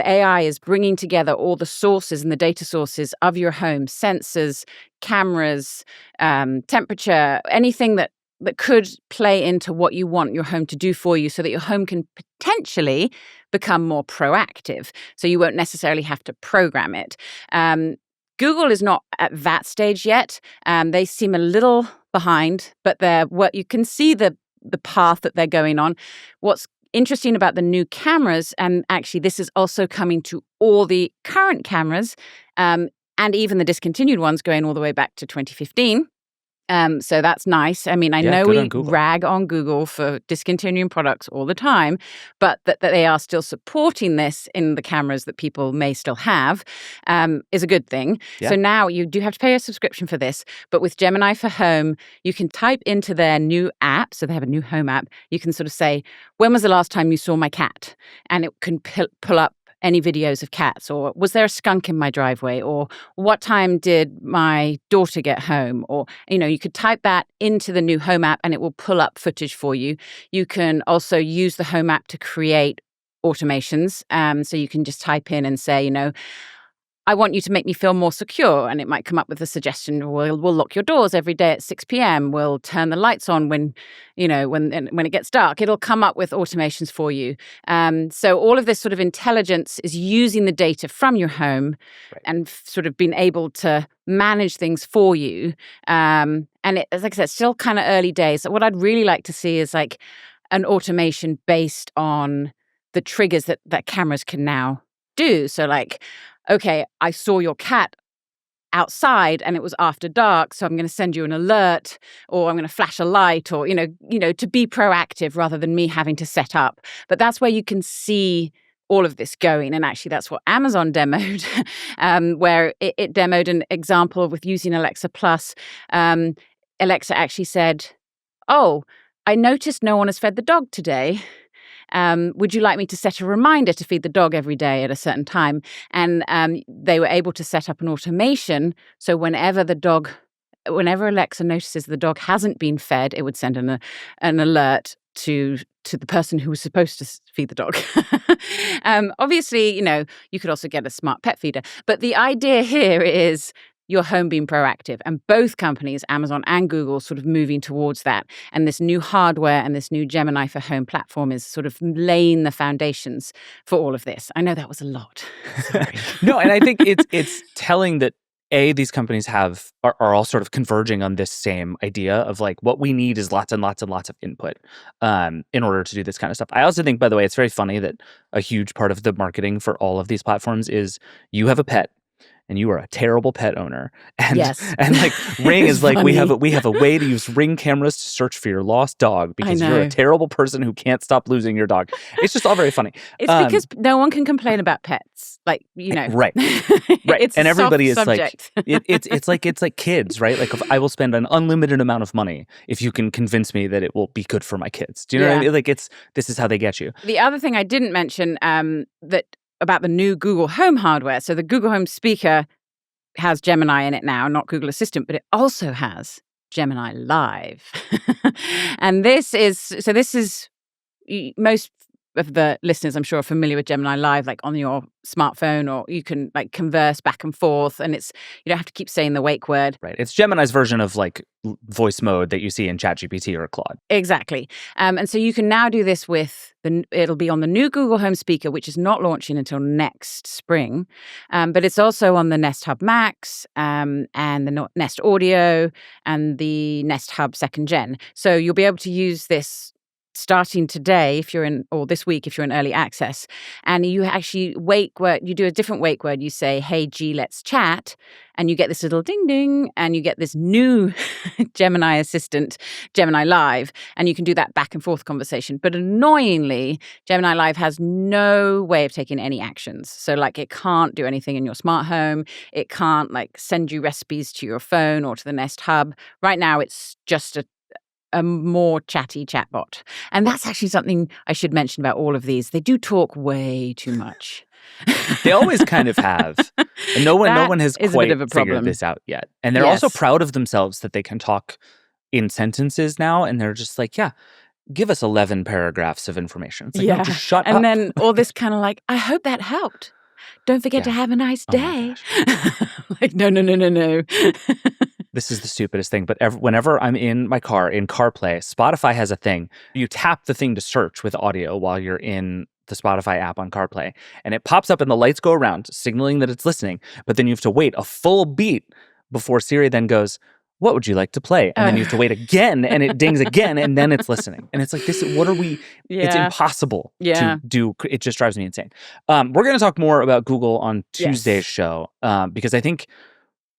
AI is bringing together all the sources and the data sources of your home, sensors, cameras, temperature, anything that could play into what you want your home to do for you, so that your home can potentially become more proactive. So you won't necessarily have to program it. Google is not at that stage yet. They seem a little behind, but you can see the path that they're going on. What's interesting about the new cameras, and actually this is also coming to all the current cameras, and even the discontinued ones going all the way back to 2015. So that's nice. I mean, I know we rag on Google for discontinuing products all the time, but that they are still supporting this in the cameras that people may still have is a good thing. Yeah. So now you do have to pay a subscription for this, but with Gemini for Home, you can type into their new app. So they have a new home app. You can sort of say, when was the last time you saw my cat? And it can pull up any videos of cats, or was there a skunk in my driveway, or what time did my daughter get home, or you could type that into the new home app and it will pull up footage for you. You can also use the home app to create automations, so you can just type in and say, I want you to make me feel more secure. And it might come up with a suggestion. We'll lock your doors every day at 6 p.m. We'll turn the lights on when it gets dark. It'll come up with automations for you. So all of this sort of intelligence is using the data from your home and sort of being able to manage things for you. And like I said, still kind of early days. So what I'd really like to see is like an automation based on the triggers that cameras can now do. So like, okay, I saw your cat outside and it was after dark, so I'm going to send you an alert, or I'm going to flash a light, or, to be proactive rather than me having to set up. But that's where you can see all of this going. And actually, that's what Amazon demoed, where it demoed an example with using Alexa Plus. Alexa actually said, oh, I noticed no one has fed the dog today. Would you like me to set a reminder to feed the dog every day at a certain time? And they were able to set up an automation. So whenever Alexa notices the dog hasn't been fed, it would send an alert to the person who was supposed to feed the dog. Obviously, you could also get a smart pet feeder. But the idea here is your home being proactive. And both companies, Amazon and Google, sort of moving towards that. And this new hardware and this new Gemini for Home platform is sort of laying the foundations for all of this. I know that was a lot. Sorry. No, and I think it's telling that these companies are all sort of converging on this same idea of like, what we need is lots and lots and lots of input in order to do this kind of stuff. I also think, by the way, it's very funny that a huge part of the marketing for all of these platforms is you have a pet and you are a terrible pet owner. And, yes. And like Ring is like, we have a way to use Ring cameras to search for your lost dog because you're a terrible person who can't stop losing your dog. It's just all very funny. It's because no one can complain about pets. Like, Right. It's and everybody is subject. like, it's like kids, right? Like, if I will spend an unlimited amount of money if you can convince me that it will be good for my kids. Do you know what I mean? Like, this is how they get you. The other thing I didn't mention about the new Google Home hardware. So the Google Home speaker has Gemini in it now, not Google Assistant, but it also has Gemini Live. And this is most of the listeners, I'm sure, are familiar with Gemini Live, like on your smartphone, or you can like converse back and forth, and you don't have to keep saying the wake word. Right. It's Gemini's version of like voice mode that you see in ChatGPT or Claude. Exactly. And so you can now do this with it'll be on the new Google Home speaker, which is not launching until next spring. But it's also on the Nest Hub Max and the Nest Audio and the Nest Hub 2nd Gen. So you'll be able to use this starting today or this week if you're in early access, and you actually you do a different wake word. You say, "Hey G, let's chat," and you get this little ding ding, and you get this new Gemini assistant, Gemini Live, and you can do that back and forth conversation. But annoyingly, Gemini Live has no way of taking any actions. So like it can't do anything in your smart home. It can't like send you recipes to your phone or to the Nest Hub. Right now, it's just a more chatty chatbot. And that's actually something I should mention about all of these. They do talk way too much. They always kind of have. And no one has quite figured this out yet. And they're also proud of themselves that they can talk in sentences now. And they're just like, yeah, give us 11 paragraphs of information. It's like, no, just shut up. And then all this kind of like, I hope that helped. Don't forget to have a nice day. Like, no. This is the stupidest thing, but whenever I'm in my car, in CarPlay, Spotify has a thing. You tap the thing to search with audio while you're in the Spotify app on CarPlay, and it pops up and the lights go around, signaling that it's listening, but then you have to wait a full beat before Siri then goes, "What would you like to play?" And then you have to wait again, and it dings again, and then it's listening. And it's like, what are we... Yeah. It's impossible to do. It just drives me insane. We're going to talk more about Google on Tuesday's show, because I think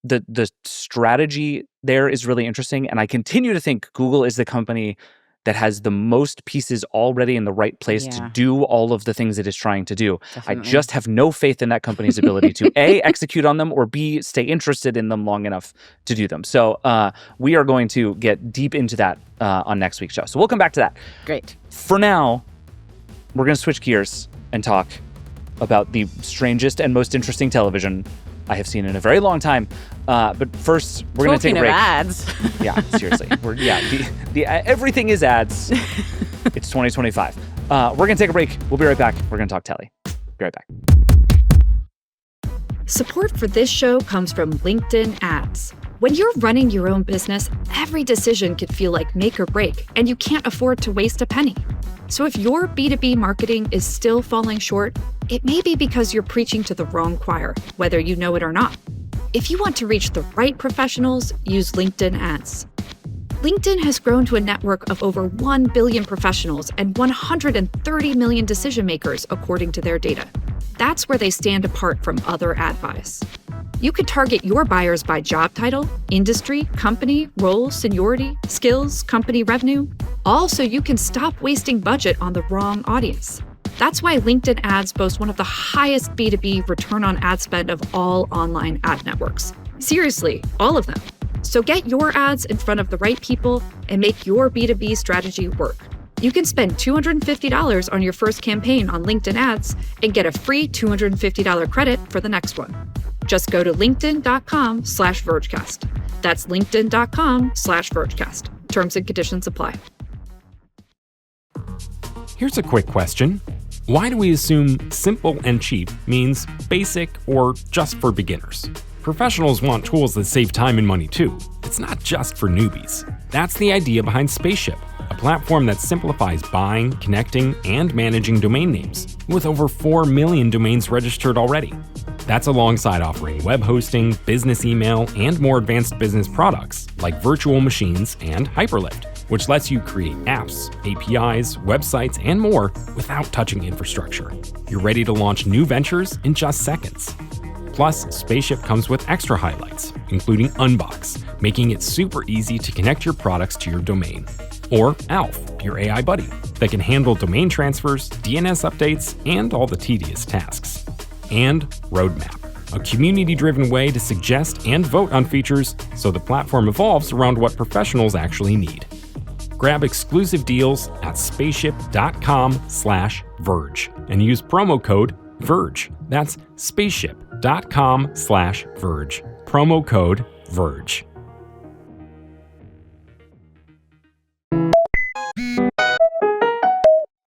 the strategy there is really interesting. And I continue to think Google is the company that has the most pieces already in the right place to do all of the things it is trying to do. Definitely. I just have no faith in that company's ability to A, execute on them, or B, stay interested in them long enough to do them. So we are going to get deep into that on next week's show. So we'll come back to that. Great. For now, we're going to switch gears and talk about the strangest and most interesting television I have seen in a very long time. But first, we're going to take a break. Ads. Yeah, seriously. Everything is ads. It's 2025. We're going to take a break. We'll be right back. We're going to talk Telly. Be right back. Support for this show comes from LinkedIn Ads. When you're running your own business, every decision could feel like make or break, and you can't afford to waste a penny. So if your B2B marketing is still falling short, it may be because you're preaching to the wrong choir, whether you know it or not. If you want to reach the right professionals, use LinkedIn Ads. LinkedIn has grown to a network of over 1 billion professionals and 130 million decision makers, according to their data. That's where they stand apart from other ad buys. You could target your buyers by job title, industry, company, role, seniority, skills, company revenue, all so you can stop wasting budget on the wrong audience. That's why LinkedIn Ads boast one of the highest B2B return on ad spend of all online ad networks. Seriously, all of them. So get your ads in front of the right people and make your B2B strategy work. You can spend $250 on your first campaign on LinkedIn Ads and get a free $250 credit for the next one. Just go to linkedin.com/Vergecast. That's linkedin.com/Vergecast. Terms and conditions apply. Here's a quick question. Why do we assume simple and cheap means basic or just for beginners? Professionals want tools that save time and money too. It's not just for newbies. That's the idea behind Spaceship, a platform that simplifies buying, connecting, and managing domain names, with over 4 million domains registered already. That's alongside offering web hosting, business email, and more advanced business products like virtual machines and Hyperlift, which lets you create apps, APIs, websites, and more without touching infrastructure. You're ready to launch new ventures in just seconds. Plus, Spaceship comes with extra highlights, including Unbox, making it super easy to connect your products to your domain. Or Alf, your AI buddy, that can handle domain transfers, DNS updates, and all the tedious tasks. And Roadmap, a community-driven way to suggest and vote on features so the platform evolves around what professionals actually need. Grab exclusive deals at spaceship.com/Verge and use promo code Verge. That's spaceship.com/Verge. Promo code Verge.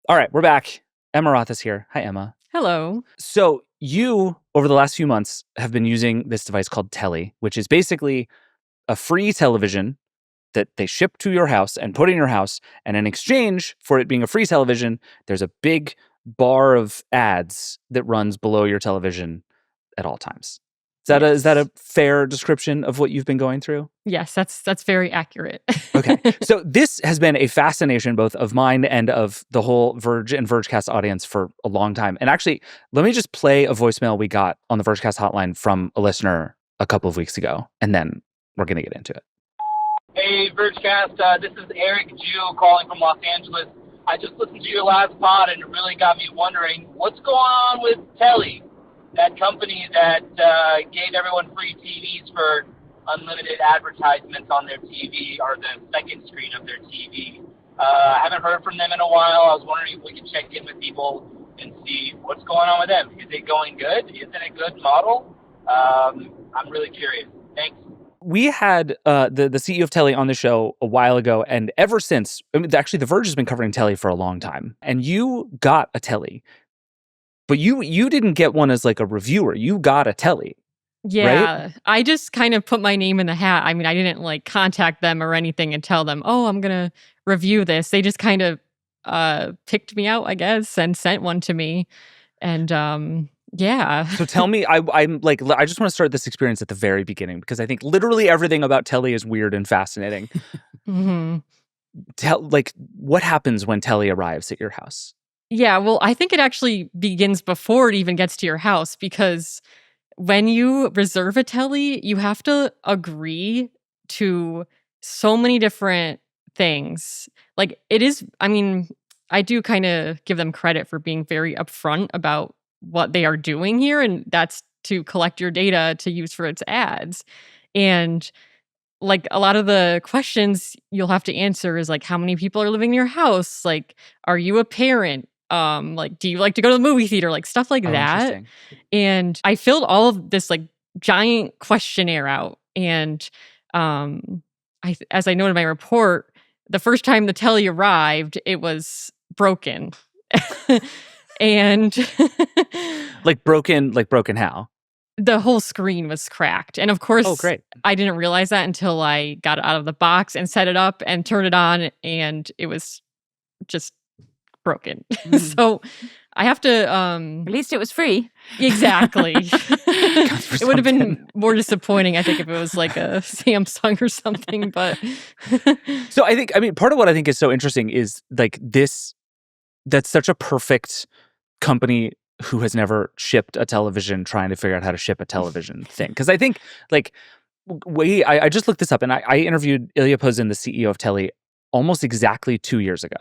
All right, we're back. Emma Roth is here. Hi, Emma. Hello. So you, over the last few months, have been using this device called Telly, which is basically a free television that they ship to your house and put in your house. And in exchange for it being a free television, there's a big bar of ads that runs below your television at all times. Is that a fair description of what you've been going through? Yes, that's very accurate. Okay. So this has been a fascination both of mine and of the whole Verge and Vergecast audience for a long time. And actually, let me just play a voicemail we got on the Vergecast hotline from a listener a couple of weeks ago, and then we're going to get into it. Hey, Vergecast. This is Eric Jew calling from Los Angeles. I just listened to your last pod, and it really got me wondering, what's going on with Telly, that company that gave everyone free TVs for unlimited advertisements on their TV or the second screen of their TV. I haven't heard from them in a while. I was wondering if we could check in with people and see what's going on with them. Is it going good? Is it a good model? I'm really curious. Thanks. We had the CEO of Telly on the show a while ago, and ever since, actually, The Verge has been covering Telly for a long time. And you got a Telly, but you didn't get one as like a reviewer. You got a Telly. Yeah, right? I just kind of put my name in the hat. I mean, I didn't like contact them or anything and tell them, oh, I'm going to review this. They just kind of picked me out, I guess, and sent one to me. And yeah. So tell me, I'm like, I just want to start this experience at the very beginning because I think literally everything about Telly is weird and fascinating. Mm-hmm. What happens when Telly arrives at your house? Yeah, well, I think it actually begins before it even gets to your house because when you reserve a Telly, you have to agree to so many different things. Like it is, I mean, I do kind of give them credit for being very upfront about what they are doing here, and that's to collect your data to use for its ads. And like a lot of the questions you'll have to answer is like, how many people are living in your house? Like, are you a parent? Like, do you like to go to the movie theater? Like stuff like that. And I filled all of this like giant questionnaire out. And as I noted in my report, the first time the Telly arrived, it was broken. And like broken how? The whole screen was cracked. And of course, great. I didn't realize that until I got it out of the box and set it up and turned it on, and it was just broken. So I have to At least it was free. Exactly. It would have been more disappointing, I think, if it was like a Samsung or something, but So I mean part of what I think is so interesting is like that's such a perfect company who has never shipped a television trying to figure out how to ship a television thing. Because I think like I just looked this up and I interviewed Ilya Pozin, the CEO of Telly, almost exactly 2 years ago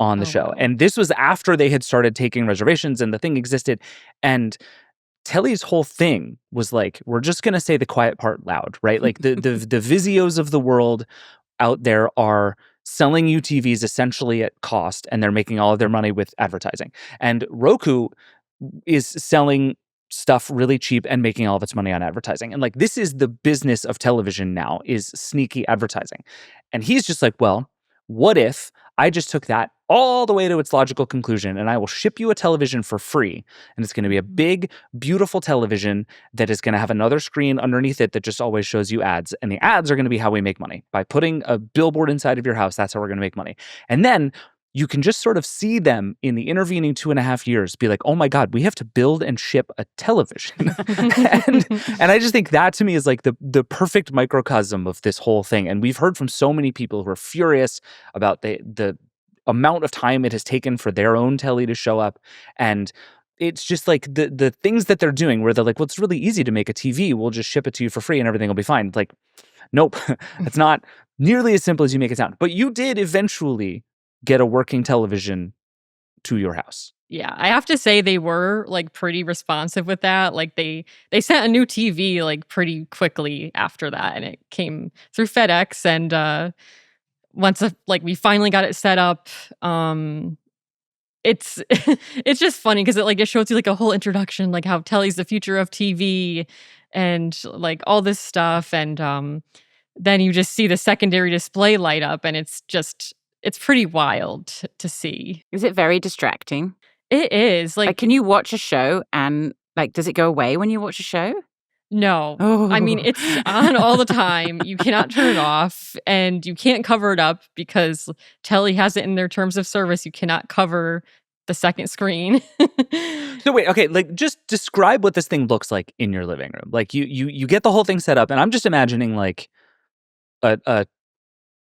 on the show. Wow. And this was after they had started taking reservations and the thing existed. And Telly's whole thing was like, we're just going to say the quiet part loud, right? Like the Vizios of the world out there are selling you TVs essentially at cost, and they're making all of their money with advertising. And Roku is selling stuff really cheap and making all of its money on advertising. And like, this is the business of television now, is sneaky advertising. And he's just like, well, what if I just took that all the way to its logical conclusion and I will ship you a television for free, and it's going to be a big, beautiful television that is going to have another screen underneath it that just always shows you ads. And the ads are going to be how we make money. By putting a billboard inside of your house, that's how we're going to make money. And then you can just sort of see them in the intervening 2.5 years be like, oh my God, we have to build and ship a television. and I just think that to me is like the perfect microcosm of this whole thing. And we've heard from so many people who are furious about the amount of time it has taken for their own Telly to show up. And it's just like the things that they're doing where they're like, well, it's really easy to make a TV. We'll just ship it to you for free and everything will be fine. Like, nope, it's not nearly as simple as you make it sound. But you did eventually get a working television to your house. Yeah, I have to say they were like pretty responsive with that. Like they sent a new TV like pretty quickly after that, and it came through FedEx. And once we finally got it set up, it's it's just funny because it shows you like a whole introduction, like how Telly's the future of TV and like all this stuff, and then you just see the secondary display light up, and it's pretty wild to see. Is it very distracting? It is. Like, can you watch a show and like, does it go away when you watch a show? No. Oh. I mean, it's on all the time. You cannot turn it off, and you can't cover it up because Telly has it in their terms of service. You cannot cover the second screen. So wait, okay, like just describe what this thing looks like in your living room. Like you get the whole thing set up, and I'm just imagining like a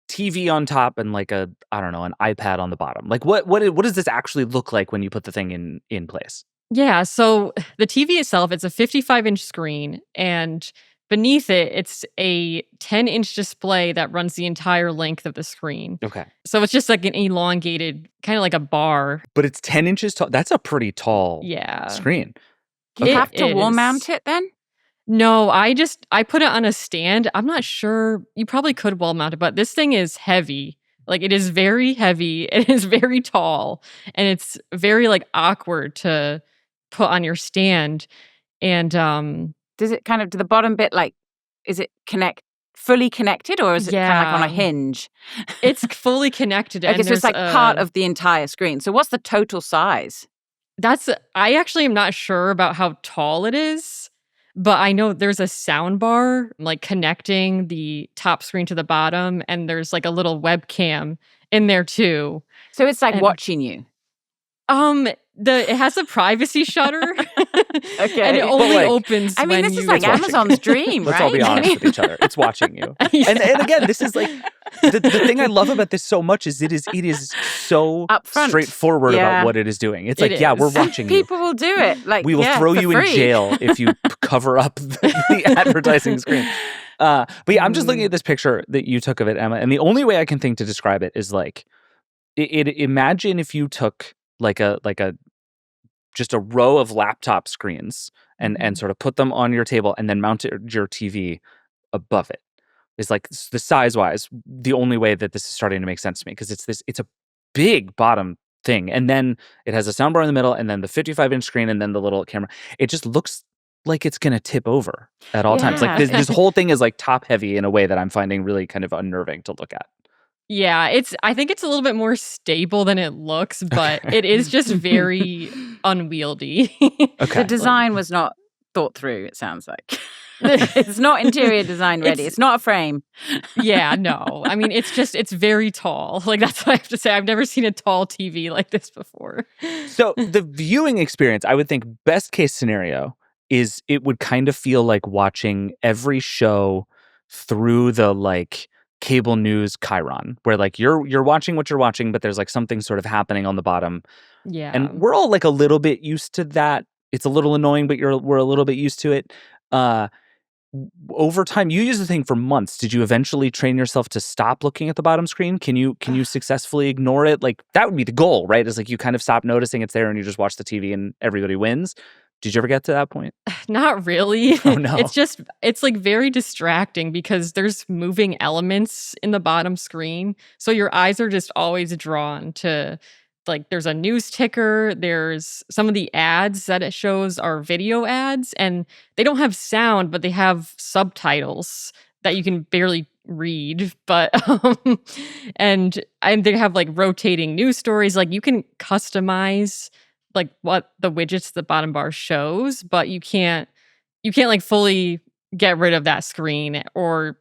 TV on top and like an iPad on the bottom. Like what does this actually look like when you put the thing in place? Yeah, so the TV itself, it's a 55-inch screen, and beneath it, it's a 10-inch display that runs the entire length of the screen. Okay. So it's just like an elongated, kind of like a bar. But it's 10 inches tall. That's a pretty tall screen. Do you It have to wall is. mount it then? No, I put it on a stand. I'm not sure. You probably could wall mount it, but this thing is heavy. Like, it is very heavy. It is very tall, and it's very like awkward to put on your stand. And Does it kind of, to the bottom bit, like, is it fully connected, or is it kind of like on a hinge? It's fully connected. Like, and it's just there's like part of the entire screen. So what's the total size? I actually am not sure about how tall it is, but I know there's a sound bar like connecting the top screen to the bottom, and there's like a little webcam in there too. So it's like watching you. It has a privacy shutter. Okay. And it only opens. I mean, when this is you like watching Amazon's dream, right? Let's all be honest with each other. It's watching you. Yeah. And again, this is like the thing I love about this so much is it is so Upfront. straightforward about what it is doing. It's like, It yeah, is. we're watching you. People will do it. Like, We will throw for you in free. jail if you cover up the advertising screen. But yeah, I'm just looking at this picture that you took of it, Emma, and the only way I can think to describe it is like, imagine if you took like a just a row of laptop screens and sort of put them on your table and then mounted your TV above it. Is like the size-wise the only way that this is starting to make sense to me, because it's a big bottom thing, and then it has a soundbar in the middle, and then the 55-inch screen, and then the little camera. It just looks like it's gonna tip over at all times. Like this whole thing is like top heavy in a way that I'm finding really kind of unnerving to look at. Yeah, I think it's a little bit more stable than it looks, but it is just very unwieldy. Okay. The design was not thought through, it sounds like. It's not interior design ready. It's not a frame. Yeah, no. I mean, it's very tall. Like, that's what I have to say. I've never seen a tall TV like this before. So the viewing experience, I would think best case scenario is it would kind of feel like watching every show through the like cable news chyron, where like you're watching what you're watching, but there's like something sort of happening on the bottom. Yeah. And we're all like a little bit used to that. It's a little annoying, but we're a little bit used to it. Over time, you use the thing for months. Did you eventually train yourself to stop looking at the bottom screen? Can you successfully ignore it? Like, that would be the goal, right? Is like you kind of stop noticing it's there and you just watch the TV and everybody wins. Did you ever get to that point? Not really. Oh, no. It's like very distracting because there's moving elements in the bottom screen. So your eyes are just always drawn to, like, there's a news ticker. There's some of the ads that it shows are video ads, and they don't have sound, but they have subtitles that you can barely read. But and they have like rotating news stories. Like, you can customize like what the widgets the bottom bar shows, but you can't like fully get rid of that screen. Or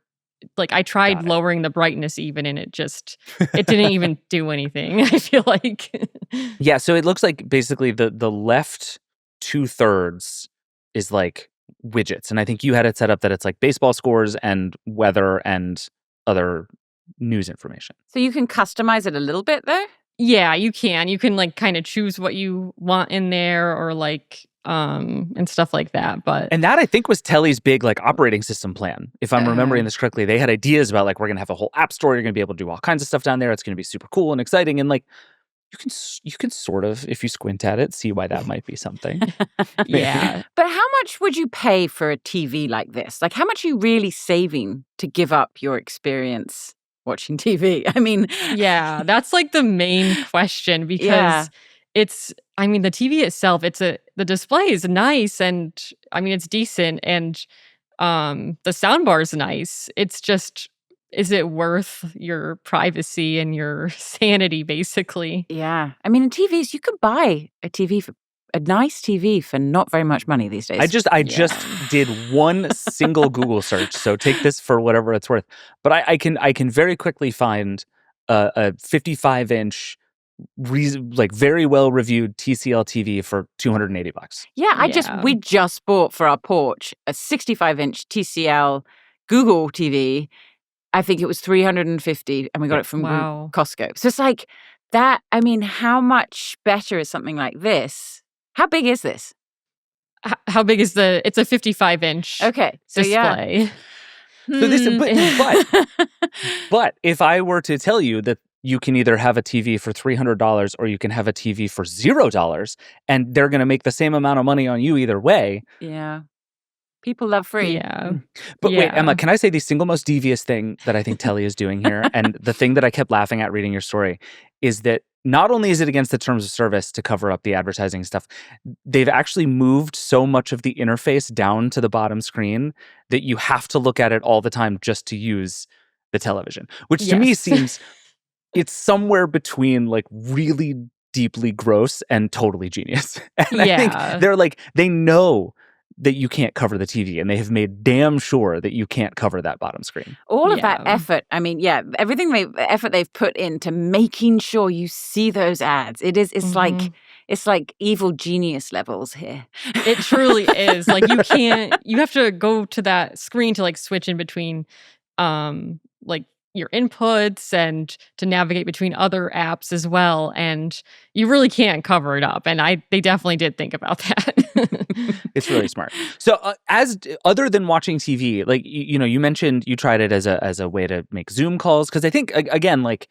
like, I tried lowering the brightness even, and it didn't even do anything, I feel like. Yeah, so it looks like basically the left 2/3 is like widgets, and I think you had it set up that it's like baseball scores and weather and other news information. So you can customize it a little bit though? Yeah, you can. You can like kind of choose what you want in there, or like and stuff like that. And that, I think, was Telly's big like operating system plan. If I'm remembering this correctly, they had ideas about like, we're gonna have a whole app store. You're gonna be able to do all kinds of stuff down there. It's gonna be super cool and exciting. And like, you can sort of, if you squint at it, see why that might be something. Yeah. But how much would you pay for a TV like this? Like, how much are you really saving to give up your experience watching TV? I mean, yeah, that's like the main question, because I mean, the TV itself, the display is nice, and I mean, it's decent, and the sound bar is nice. It's just, is it worth your privacy and your sanity, basically? Yeah. I mean, in TVs, you can buy a nice TV for not very much money these days. I just did one single Google search, so take this for whatever it's worth. But I can very quickly find a 55-inch, like very well reviewed TCL TV for $280. Yeah, we just bought for our porch a 65-inch TCL Google TV. I think it was $350, and we got it from Costco. So it's like that. I mean, how much better is something like this? How big is this? How big is it's a 55-inch display. So but if I were to tell you that you can either have a TV for $300 or you can have a TV for $0, and they're going to make the same amount of money on you either way. Yeah. People love free. Yeah. But wait, Emma, can I say the single most devious thing that I think Telly is doing here, and the thing that I kept laughing at reading your story, is that not only is it against the terms of service to cover up the advertising stuff, they've actually moved so much of the interface down to the bottom screen that you have to look at it all the time just to use the television, which to me seems, it's somewhere between like really deeply gross and totally genius. And I think they know that you can't cover the TV, and they have made damn sure that you can't cover that bottom screen. All of that effort, I mean, effort they've put into making sure you see those ads. It's like evil genius levels here. It truly is. Like you have to go to that screen to like switch in between like your inputs and to navigate between other apps as well, and you really can't cover it up, and they definitely did think about that. It's really smart. So other than watching TV, like you mentioned you tried it as a way to make Zoom calls, because I think again, like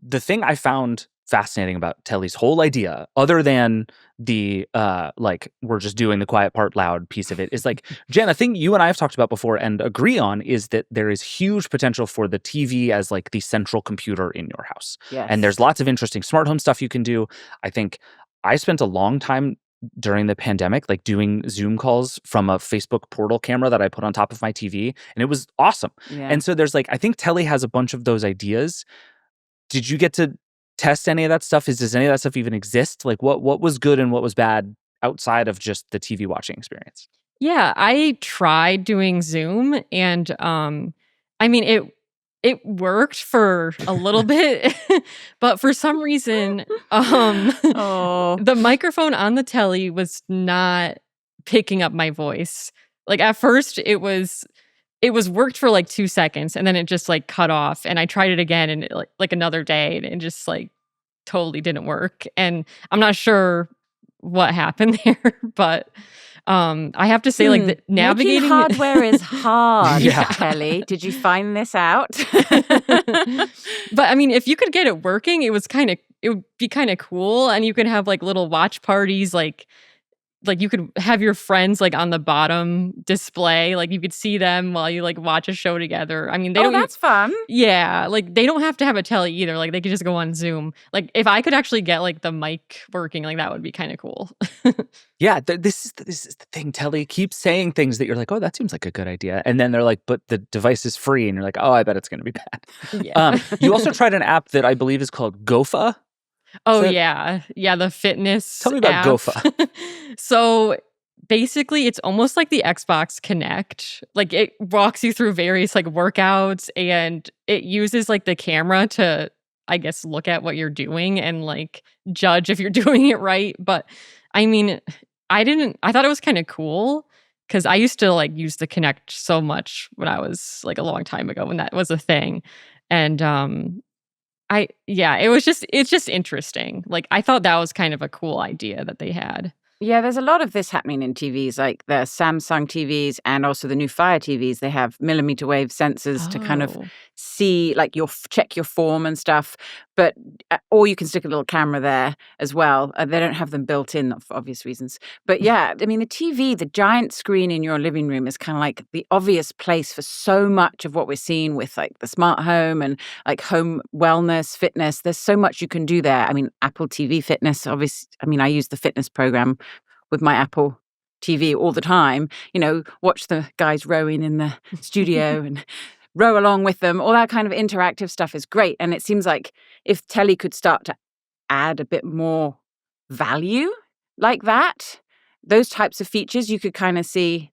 the thing I found fascinating about Telly's whole idea, other than the like we're just doing the quiet part loud piece of it, is like, Jen, a thing you and I have talked about before and agree on is that there is huge potential for the TV as like the central computer in your house. Yes. And there's lots of interesting smart home stuff you can do. I think I spent a long time during the pandemic like doing Zoom calls from a Facebook portal camera that I put on top of my TV, and it was awesome. Yeah. And so there's like, I think Telly has a bunch of those ideas. Did you get to test any of that stuff? Does any of that stuff even exist? Like what was good and what was bad outside of just the TV watching experience? Yeah, I tried doing Zoom, and I mean it worked for a little bit, but for some reason the microphone on the Telly was not picking up my voice. Like at first it was worked for like 2 seconds, and then it just like cut off, and I tried it again and like another day, and it just like totally didn't work. And I'm not sure what happened there, but I have to say like the navigating making hardware is hard. Telly, did you find this out? But I mean, if you could get it working, it would be kind of cool, and you could have like little watch parties, like you could have your friends like on the bottom display, like you could see them while you like watch a show together. I mean, that's fun. Yeah, like they don't have to have a Telly either. Like they could just go on Zoom. Like if I could actually get like the mic working, like that would be kind of cool. Yeah, this is the thing. Telly keeps saying things that you're like, oh, that seems like a good idea, and then they're like, but the device is free, and you're like, oh, I bet it's going to be bad. Yeah. You also tried an app that I believe is called Gofa. Oh, yeah, the fitness Tell me about app. Gofa. So basically, it's almost like the Xbox Connect. Like it walks you through various like workouts, and it uses like the camera to, I guess, look at what you're doing and like judge if you're doing it right. But I mean, I thought it was kind of cool, because I used to like use the Connect so much when I was like a long time ago when that was a thing. And it's just interesting. Like I thought that was kind of a cool idea that they had. Yeah, there's a lot of this happening in TVs, like the Samsung TVs and also the new Fire TVs. They have millimeter wave sensors to kind of see, like, check your form and stuff. But or you can stick a little camera there as well. They don't have them built in for obvious reasons. But yeah, I mean, the TV, the giant screen in your living room is kind of like the obvious place for so much of what we're seeing with like the smart home and like home wellness, fitness. There's so much you can do there. I mean, Apple TV Fitness, obviously. I mean, I use the fitness program with my Apple TV all the time, watch the guys rowing in the studio and row along with them. All that kind of interactive stuff is great. And it seems like if Telly could start to add a bit more value like that, those types of features, you could kind of see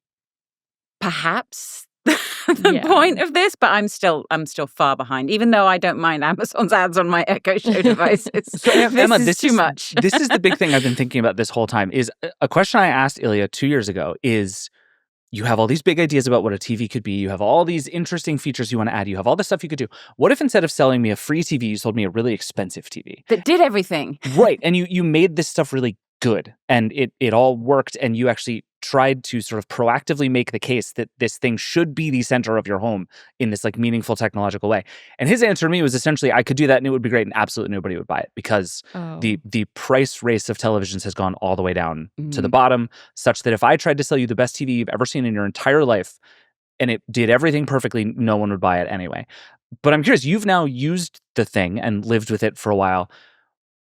perhaps the point of this, but I'm still far behind, even though I don't mind Amazon's ads on my Echo Show devices. So Emma, this is too much. This is the big thing I've been thinking about this whole time. Is a question I asked Ilya 2 years ago is, you have all these big ideas about what a TV could be. You have all these interesting features you want to add. You have all this stuff you could do. What if instead of selling me a free TV, you sold me a really expensive TV? That did everything. Right. And you made this stuff really good, and it all worked, and you actually tried to sort of proactively make the case that this thing should be the center of your home in this like meaningful technological way. And his answer to me was essentially, I could do that and it would be great, and absolutely nobody would buy it, because the price race of televisions has gone all the way down to the bottom, such that if I tried to sell you the best TV you've ever seen in your entire life and it did everything perfectly, no one would buy it anyway. But I'm curious, you've now used the thing and lived with it for a while.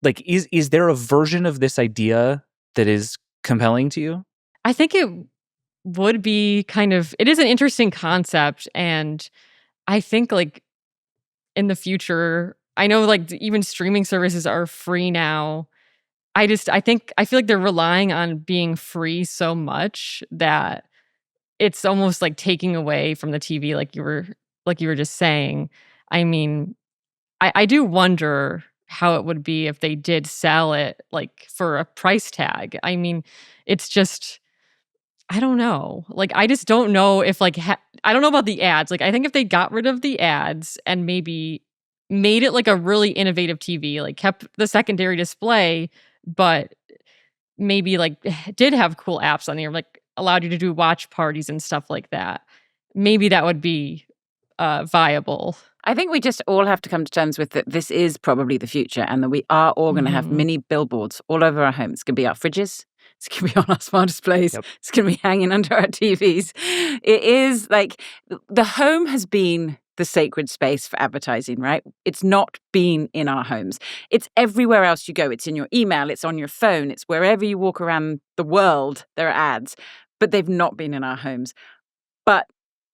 Like, is there a version of this idea that is compelling to you? I think it would be it is an interesting concept. And I think like in the future, I know like even streaming services are free now. I feel like they're relying on being free so much that it's almost like taking away from the TV, like you were just saying. I mean, I do wonder how it would be if they did sell it like for a price tag. I mean, it's just, I don't know. Like, I just don't know if like, I don't know about the ads. Like, I think if they got rid of the ads and maybe made it like a really innovative TV, like kept the secondary display, but maybe like did have cool apps on there, like allowed you to do watch parties and stuff like that, maybe that would be viable. I think we just all have to come to terms with that this is probably the future, and that we are all going to have mini billboards all over our homes. It's going to be our fridges. It's going to be on our smart displays. Yep. It's going to be hanging under our TVs. It is like the home has been the sacred space for advertising, right? It's not been in our homes. It's everywhere else you go. It's in your email. It's on your phone. It's wherever you walk around the world, there are ads. But they've not been in our homes. But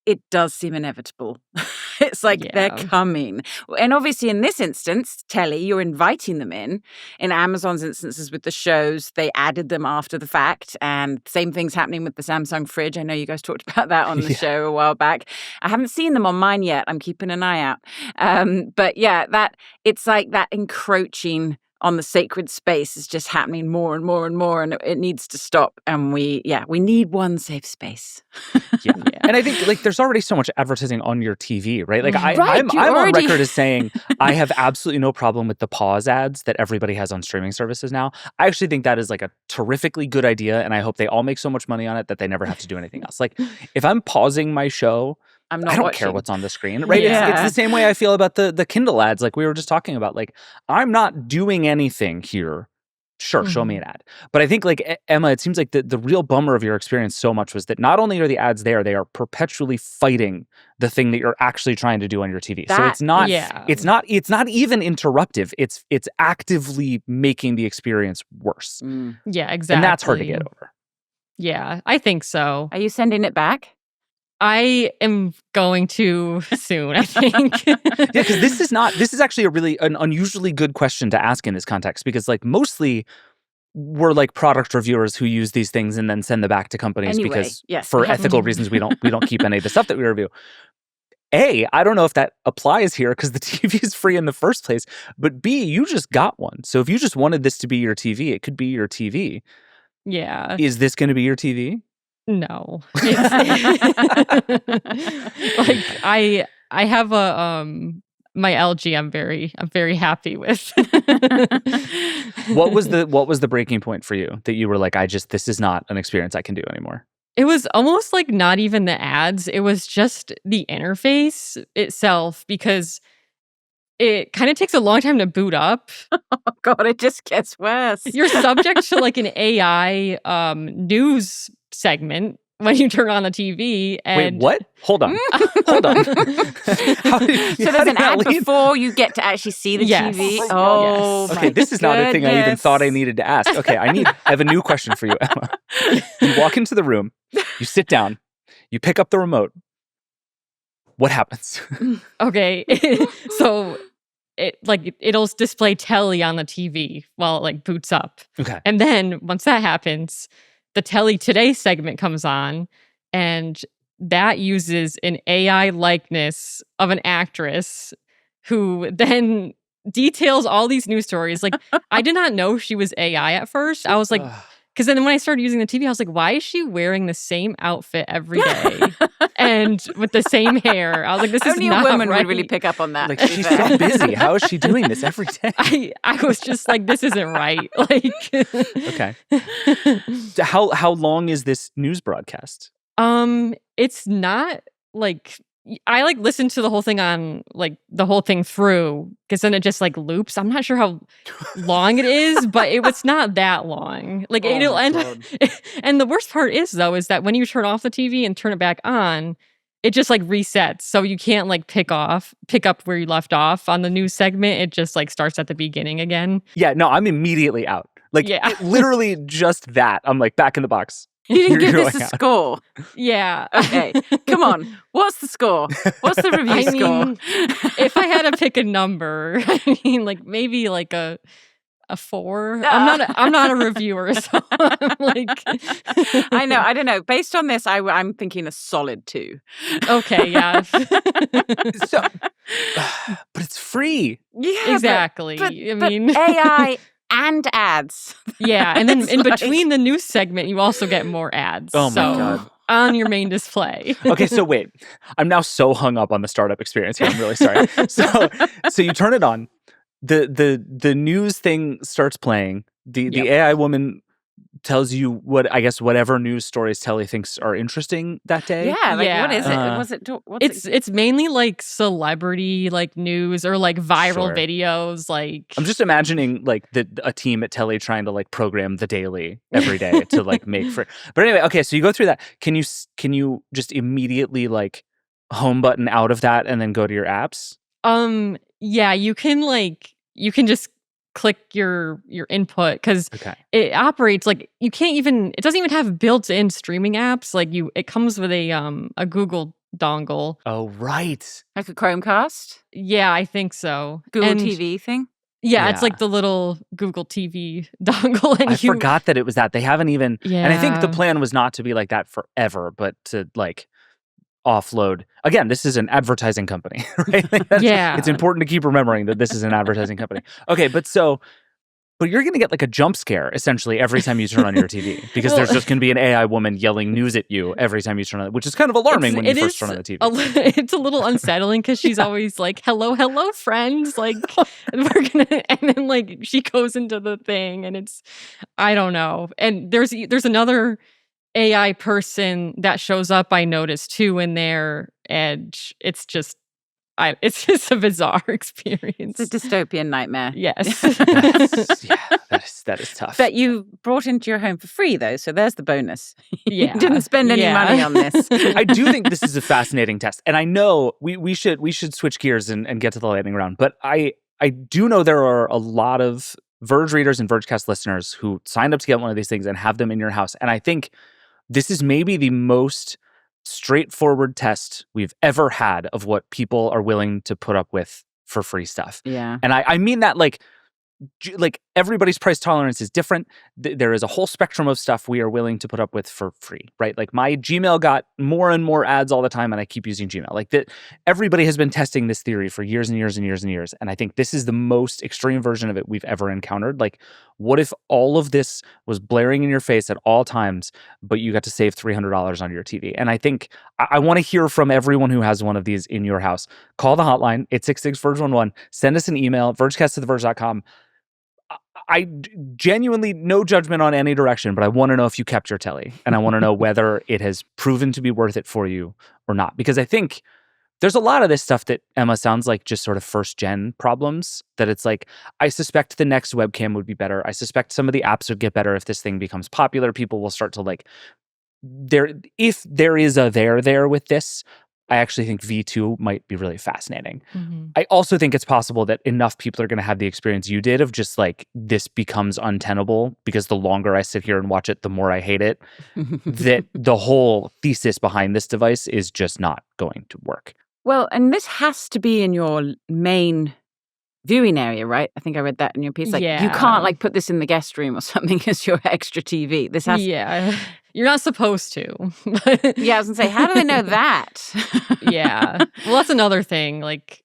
it does seem inevitable. It's like they're coming. And obviously in this instance, Telly, you're inviting them in. In Amazon's instances with the shows, they added them after the fact. And same thing's happening with the Samsung fridge. I know you guys talked about that on the show a while back. I haven't seen them on mine yet. I'm keeping an eye out. But yeah, it's like that encroaching on the sacred space is just happening more and more and more, and it needs to stop. And we need one safe space. And I think like there's already so much advertising on your TV, right? Like I'm on record as saying I have absolutely no problem with the pause ads that everybody has on streaming services now. I actually think that is like a terrifically good idea, and I hope they all make so much money on it that they never have to do anything else. Like if I'm pausing my show, I don't care what's on the screen, right? It's the same way I feel about the Kindle ads, like we were just talking about. Like, I'm not doing anything here. Sure, show me an ad. But I think, like, Emma, it seems like the real bummer of your experience so much was that not only are the ads there, they are perpetually fighting the thing that you're actually trying to do on your TV. So it's not even interruptive. It's actively making the experience worse. Yeah, exactly. And that's hard to get over. Yeah, I think so. Are you sending it back? I am going to soon, I think. Because this is actually an unusually good question to ask in this context, because like mostly we're like product reviewers who use these things and then send them back to companies because for ethical reasons we don't keep any of the stuff that we review. I don't know if that applies here because the TV is free in the first place, but B, you just got one. So if you just wanted this to be your TV, it could be your TV. Yeah. Is this going to be your TV? No. Like I have my LG I'm very happy with. What was the breaking point for you that you were like, this is not an experience I can do anymore? It was almost like not even the ads. It was just the interface itself, because it kind of takes a long time to boot up. Oh God, it just gets worse. You're subject to like an AI news segment when you turn on the TV. And wait, what? Hold on. So there's an ad before you get to actually see the TV? Oh, yes. Okay, this is not a thing I even thought I needed to ask. Okay, I have a new question for you, Emma. You walk into the room, you sit down, you pick up the remote. what happens? Okay. So it'll display Telly on the TV while it like boots up. Okay. And then once that happens, the Telly Today segment comes on, and that uses an AI likeness of an actress who then details all these news stories. Like, I did not know she was AI at first. I was like, because then when I started using the TV, I was like, why is she wearing the same outfit every day and with the same hair? I was like, this is Only not a woman right. would really pick up on that. Like, she's so busy. How is she doing this every day? I was just like, this isn't right. Like, Okay. How long is this news broadcast? It's not like I like listened to the whole thing on like the whole thing through because then it just like loops. I'm not sure how long it is, but it was not that long. Like it'll end. And the worst part is though is that when you turn off the TV and turn it back on, it just like resets. So you can't like pick up where you left off on the news segment. It just like starts at the beginning again. Yeah, no, I'm immediately out. Like literally just that. I'm like back in the box. You didn't give this a out. score. Yeah. Okay. Come on. What's the score? What's the review score? Mean, if I had to pick a number, I mean, like maybe like a 4. I'm not a reviewer, so I'm like I know. I don't know. Based on this, I'm thinking a solid 2. Okay, yeah. So, but it's free. Yeah, exactly. But I mean, AI and ads. Yeah, and then It's in like- between the news segment, you also get more ads. Oh my God. On your main display. Okay, so wait. I'm now so hung up on the startup experience here. I'm really sorry. So you turn it on. The news thing starts playing. The AI woman tells you whatever news stories Telly thinks are interesting that day. Yeah, what is it? It's mainly like celebrity like news or like viral Sure. videos. Like I'm just imagining like a team at Telly trying to like program the Daily every day to like make for. But anyway, okay, so you go through that. Can you just immediately like home button out of that and then go to your apps? Yeah, you can just click your input because it operates like it doesn't even have built-in streaming apps. Like it comes with a Google dongle. Oh, right. Like a Chromecast? Yeah, I think so. Google TV thing? Yeah, it's like the little Google TV dongle. And I forgot that it was that. They haven't even. Yeah. And I think the plan was not to be like that forever, but to like offload. Again, this is an advertising company, right? Yeah. It's important to keep remembering that this is an advertising company. Okay, but you're going to get like a jump scare essentially every time you turn on your TV because there's just going to be an AI woman yelling news at you every time you turn on it, which is kind of alarming when you first turn on the TV. It's a little unsettling because she's always like, hello, friends. Like, and then like she goes into the thing and I don't know. And there's another AI person that shows up, I noticed too in there, and it's just a bizarre experience. It's a dystopian nightmare. Yes. That is tough. But you brought into your home for free though, so there's the bonus. Yeah. You didn't spend any money on this. I do think this is a fascinating test, and I know we should switch gears and get to the lightning round. But I do know there are a lot of Verge readers and Vergecast listeners who signed up to get one of these things and have them in your house, and I think this is maybe the most straightforward test we've ever had of what people are willing to put up with for free stuff. Yeah. And I mean that like everybody's price tolerance is different. There is a whole spectrum of stuff we are willing to put up with for free, right? Like my Gmail got more and more ads all the time and I keep using Gmail. Like everybody has been testing this theory for years and years and years and years. And I think this is the most extreme version of it we've ever encountered. Like, what if all of this was blaring in your face at all times, but you got to save $300 on your TV? And I think I want to hear from everyone who has one of these in your house. Call the hotline, 866-VERGE11. Send us an email, vergecast@theverge.com. I genuinely, no judgment on any direction, but I want to know if you kept your Telly, and I want to know whether it has proven to be worth it for you or not. Because I think there's a lot of this stuff that, Emma, sounds like just sort of first-gen problems, that it's like, I suspect the next webcam would be better. I suspect some of the apps would get better if this thing becomes popular. People will start to like, if there is a there with this, I actually think V2 might be really fascinating. Mm-hmm. I also think it's possible that enough people are going to have the experience you did of just like, this becomes untenable because the longer I sit here and watch it, the more I hate it, that the whole thesis behind this device is just not going to work. Well, and this has to be in your main viewing area, right? I think I read that in your piece. Like, you can't like put this in the guest room or something as your extra TV. This has You're not supposed to. Yeah, I was gonna say, how do they know that? Yeah. Well, that's another thing. Like,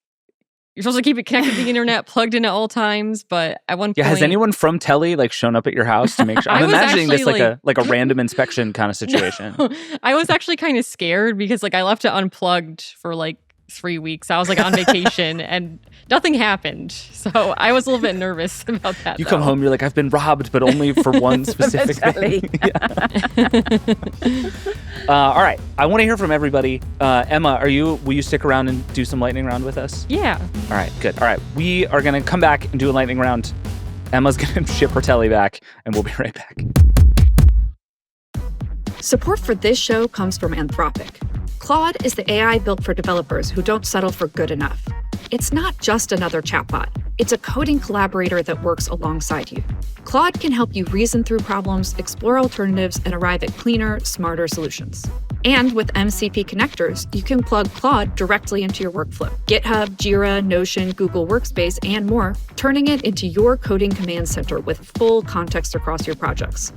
you're supposed to keep it connected to the internet, plugged in at all times, but at one point... Has anyone from Telly like shown up at your house to make sure? I'm imagining this like a random inspection kind of situation. No, I was actually kind of scared because like I left it unplugged for like 3 weeks. I was like on vacation and nothing happened. So I was a little bit nervous about that. You come home, you're like, I've been robbed, but only for one specific thing. All right. I want to hear from everybody. Emma, will you stick around and do some lightning round with us? Yeah. All right, good. All right. We are going to come back and do a lightning round. Emma's going to ship her Telly back, and we'll be right back. Support for this show comes from Anthropic. Claude is the AI built for developers who don't settle for good enough. It's not just another chatbot. It's a coding collaborator that works alongside you. Claude can help you reason through problems, explore alternatives, and arrive at cleaner, smarter solutions. And with MCP connectors, you can plug Claude directly into your workflow. GitHub, Jira, Notion, Google Workspace, and more, turning it into your coding command center with full context across your projects.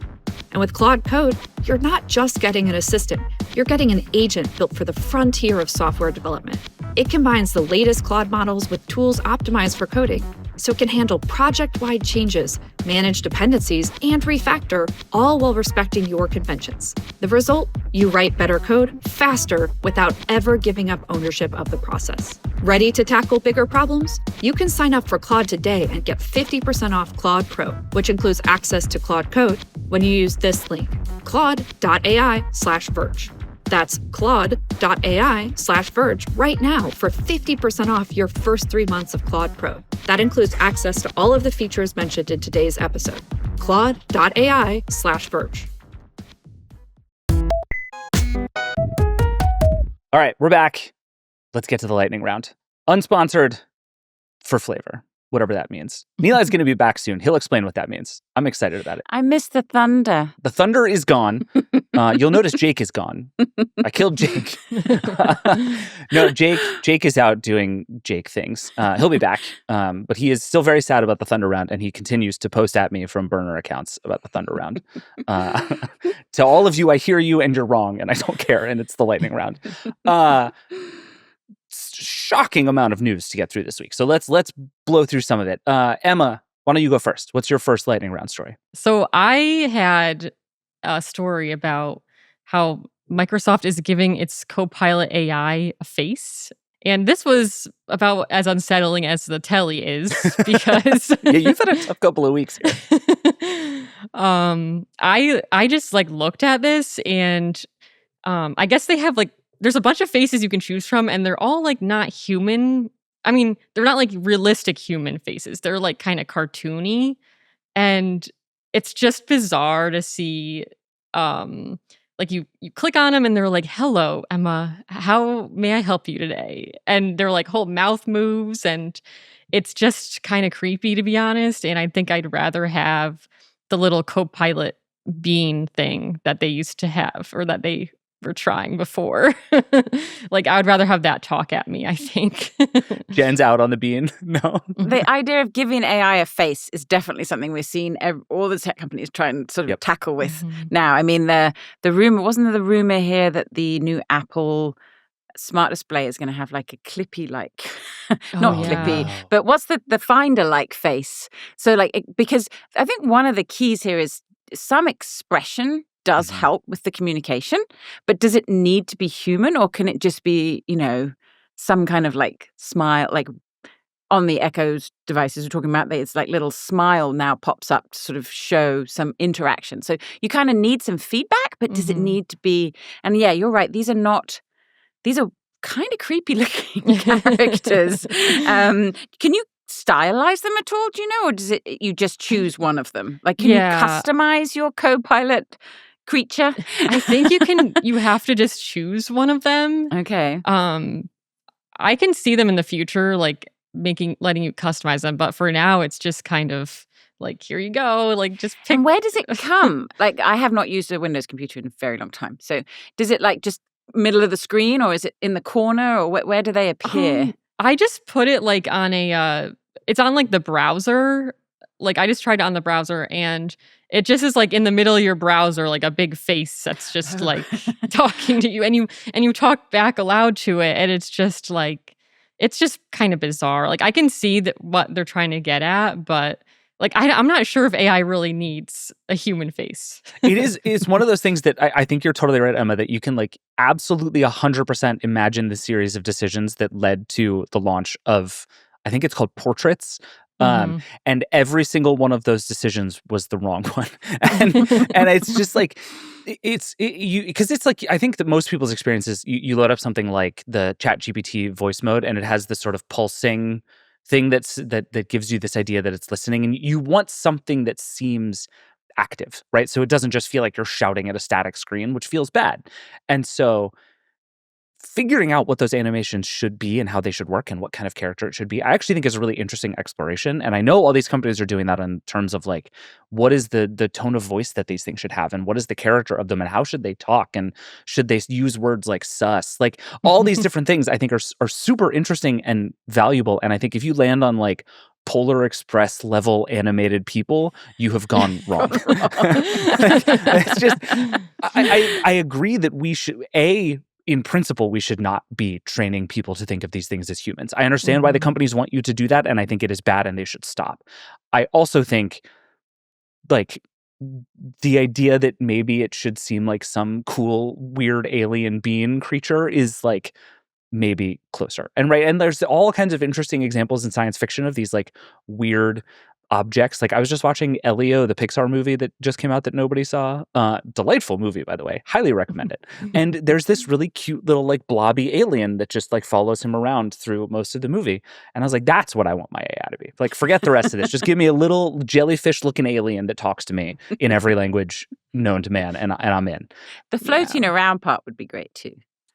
And with Claude Code, you're not just getting an assistant, you're getting an agent built for the frontier of software development. It combines the latest Claude models with tools optimized for coding, so it can handle project-wide changes, manage dependencies, and refactor, all while respecting your conventions. The result? You write better code faster without ever giving up ownership of the process. Ready to tackle bigger problems? You can sign up for Claude today and get 50% off Claude Pro, which includes access to Claude Code when you use this link, claude.ai/Verge. That's claude.ai/Verge right now for 50% off your first 3 months of Claude Pro. That includes access to all of the features mentioned in today's episode. claude.ai/Verge. All right, we're back. Let's get to the lightning round. Unsponsored for flavor, whatever that means. Nilai's going to be back soon. He'll explain what that means. I'm excited about it. I miss the thunder. The thunder is gone. You'll notice Jake is gone. I killed Jake. No, Jake is out doing Jake things. He'll be back, but he is still very sad about the thunder round, and he continues to post at me from burner accounts about the thunder round. To all of you, I hear you, and you're wrong, and I don't care, and it's the lightning round. Shocking amount of news to get through this week. So let's blow through some of it. Emma, why don't you go first? What's your first lightning round story? So I had a story about how Microsoft is giving its Copilot AI a face. And this was about as unsettling as the Telly is because yeah, you've had a tough couple of weeks here. I just like looked at this and I guess they have like there's a bunch of faces you can choose from, and they're all like not human. I mean, they're not like realistic human faces. They're like kind of cartoony, and it's just bizarre to see. Like you click on them, and they're like, "Hello, Emma. How may I help you today?" And they're like whole mouth moves, and it's just kind of creepy, to be honest. And I think I'd rather have the little Copilot bean thing that they used to have, or that they were trying before. Like I would rather have that talk at me, I think. Jen's out on the bean. No. The idea of giving AI a face is definitely something we're seeing all the tech companies try and sort of tackle with now. I mean, the rumor, wasn't there the rumor here that the new Apple Smart Display is going to have like a clippy like clippy, but what's the Finder like face? So like because I think one of the keys here is some expression does help with the communication, but does it need to be human, or can it just be, some kind of like smile, like on the Echo's devices we're talking about, it's like little smile now pops up to sort of show some interaction. So you kind of need some feedback, but does it need to be, and yeah, you're right, these are kind of creepy looking characters. Can you stylize them at all, do you know, or does it you just choose one of them? Like, can you customize your Copilot creature? I think you have to just choose one of them. Okay. I can see them in the future, like letting you customize them, but for now it's just kind of like, here you go, like just pick. And where does it come? Like, I have not used a Windows computer in a very long time. So does it like just middle of the screen, or is it in the corner, or where do they appear? I just put it like on it's on like the browser. Like I just tried it on the browser and it just is like in the middle of your browser, like a big face that's just like talking to you, and you talk back aloud to it, and it's just kind of bizarre. Like I can see that what they're trying to get at, but like I'm not sure if AI really needs a human face. It's one of those things that I think you're totally right, Emma, that you can like absolutely 100% imagine the series of decisions that led to the launch of, I think it's called Portraits. And every single one of those decisions was the wrong one. and it's just like, because it's like, I think that most people's experiences, you load up something like the ChatGPT voice mode, and it has this sort of pulsing thing that gives you this idea that it's listening, and you want something that seems active, right? So it doesn't just feel like you're shouting at a static screen, which feels bad. And so figuring out what those animations should be and how they should work and what kind of character it should be, I actually think is a really interesting exploration. And I know all these companies are doing that in terms of like, what is the tone of voice that these things should have, and what is the character of them, and how should they talk, and should they use words like sus? Like all these different things I think are super interesting and valuable. And I think if you land on like Polar Express level animated people, you have gone wrong. It's just, I agree that we should, in principle, we should not be training people to think of these things as humans. I understand why the companies want you to do that, and I think it is bad and they should stop. I also think, like, the idea that maybe it should seem like some cool, weird alien being creature is, like, maybe closer. And there's all kinds of interesting examples in science fiction of these, like, weird objects. Like I was just watching Elio, the Pixar movie that just came out that nobody saw. Delightful movie, by the way. Highly recommend it. And there's this really cute little like blobby alien that just like follows him around through most of the movie. And I was like, that's what I want my AI to be. Like, forget the rest of this. Just give me a little jellyfish looking alien that talks to me in every language known to man, and I'm in. The floating around part would be great too.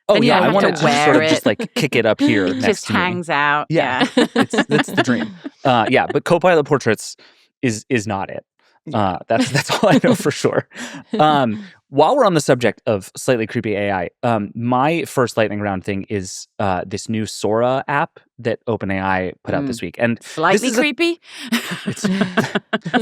Oh Then you yeah, don't I have want to to just wear sort of it. just like kick it up here It next just to me. hangs out. Yeah. That's the dream. Yeah, but Copilot Portraits is not it. That's all I know for sure. While we're on the subject of slightly creepy AI, my first lightning round thing is this new Sora app that OpenAI put out this week, and Slightly creepy. It's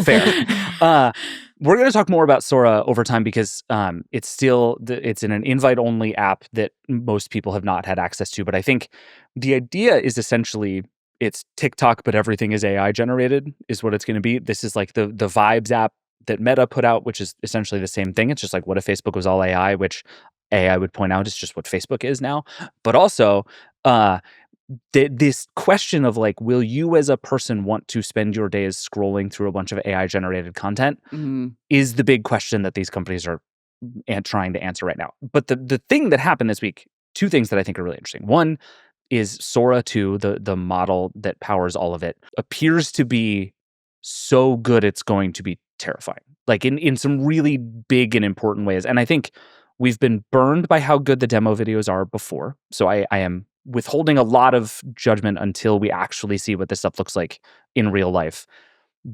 fair. We're going to talk more about Sora over time because it's still it's in an invite-only app that most people have not had access to. But I think the idea is essentially it's TikTok, but everything is AI generated is what it's going to be. This is like the Vibes app that Meta put out, which is essentially the same thing. It's just like, what if Facebook was all AI, which AI would point out is just what Facebook is now. But also, this question of like, will you as a person want to spend your days scrolling through a bunch of AI generated content is the big question that these companies are trying to answer right now. But the thing that happened this week, two things that I think are really interesting. One is Sora 2, the model that powers all of it, appears to be so good it's going to be terrifying, like in some really big and important ways. And I think we've been burned by how good the demo videos are before. So I am withholding a lot of judgment until we actually see what this stuff looks like in real life.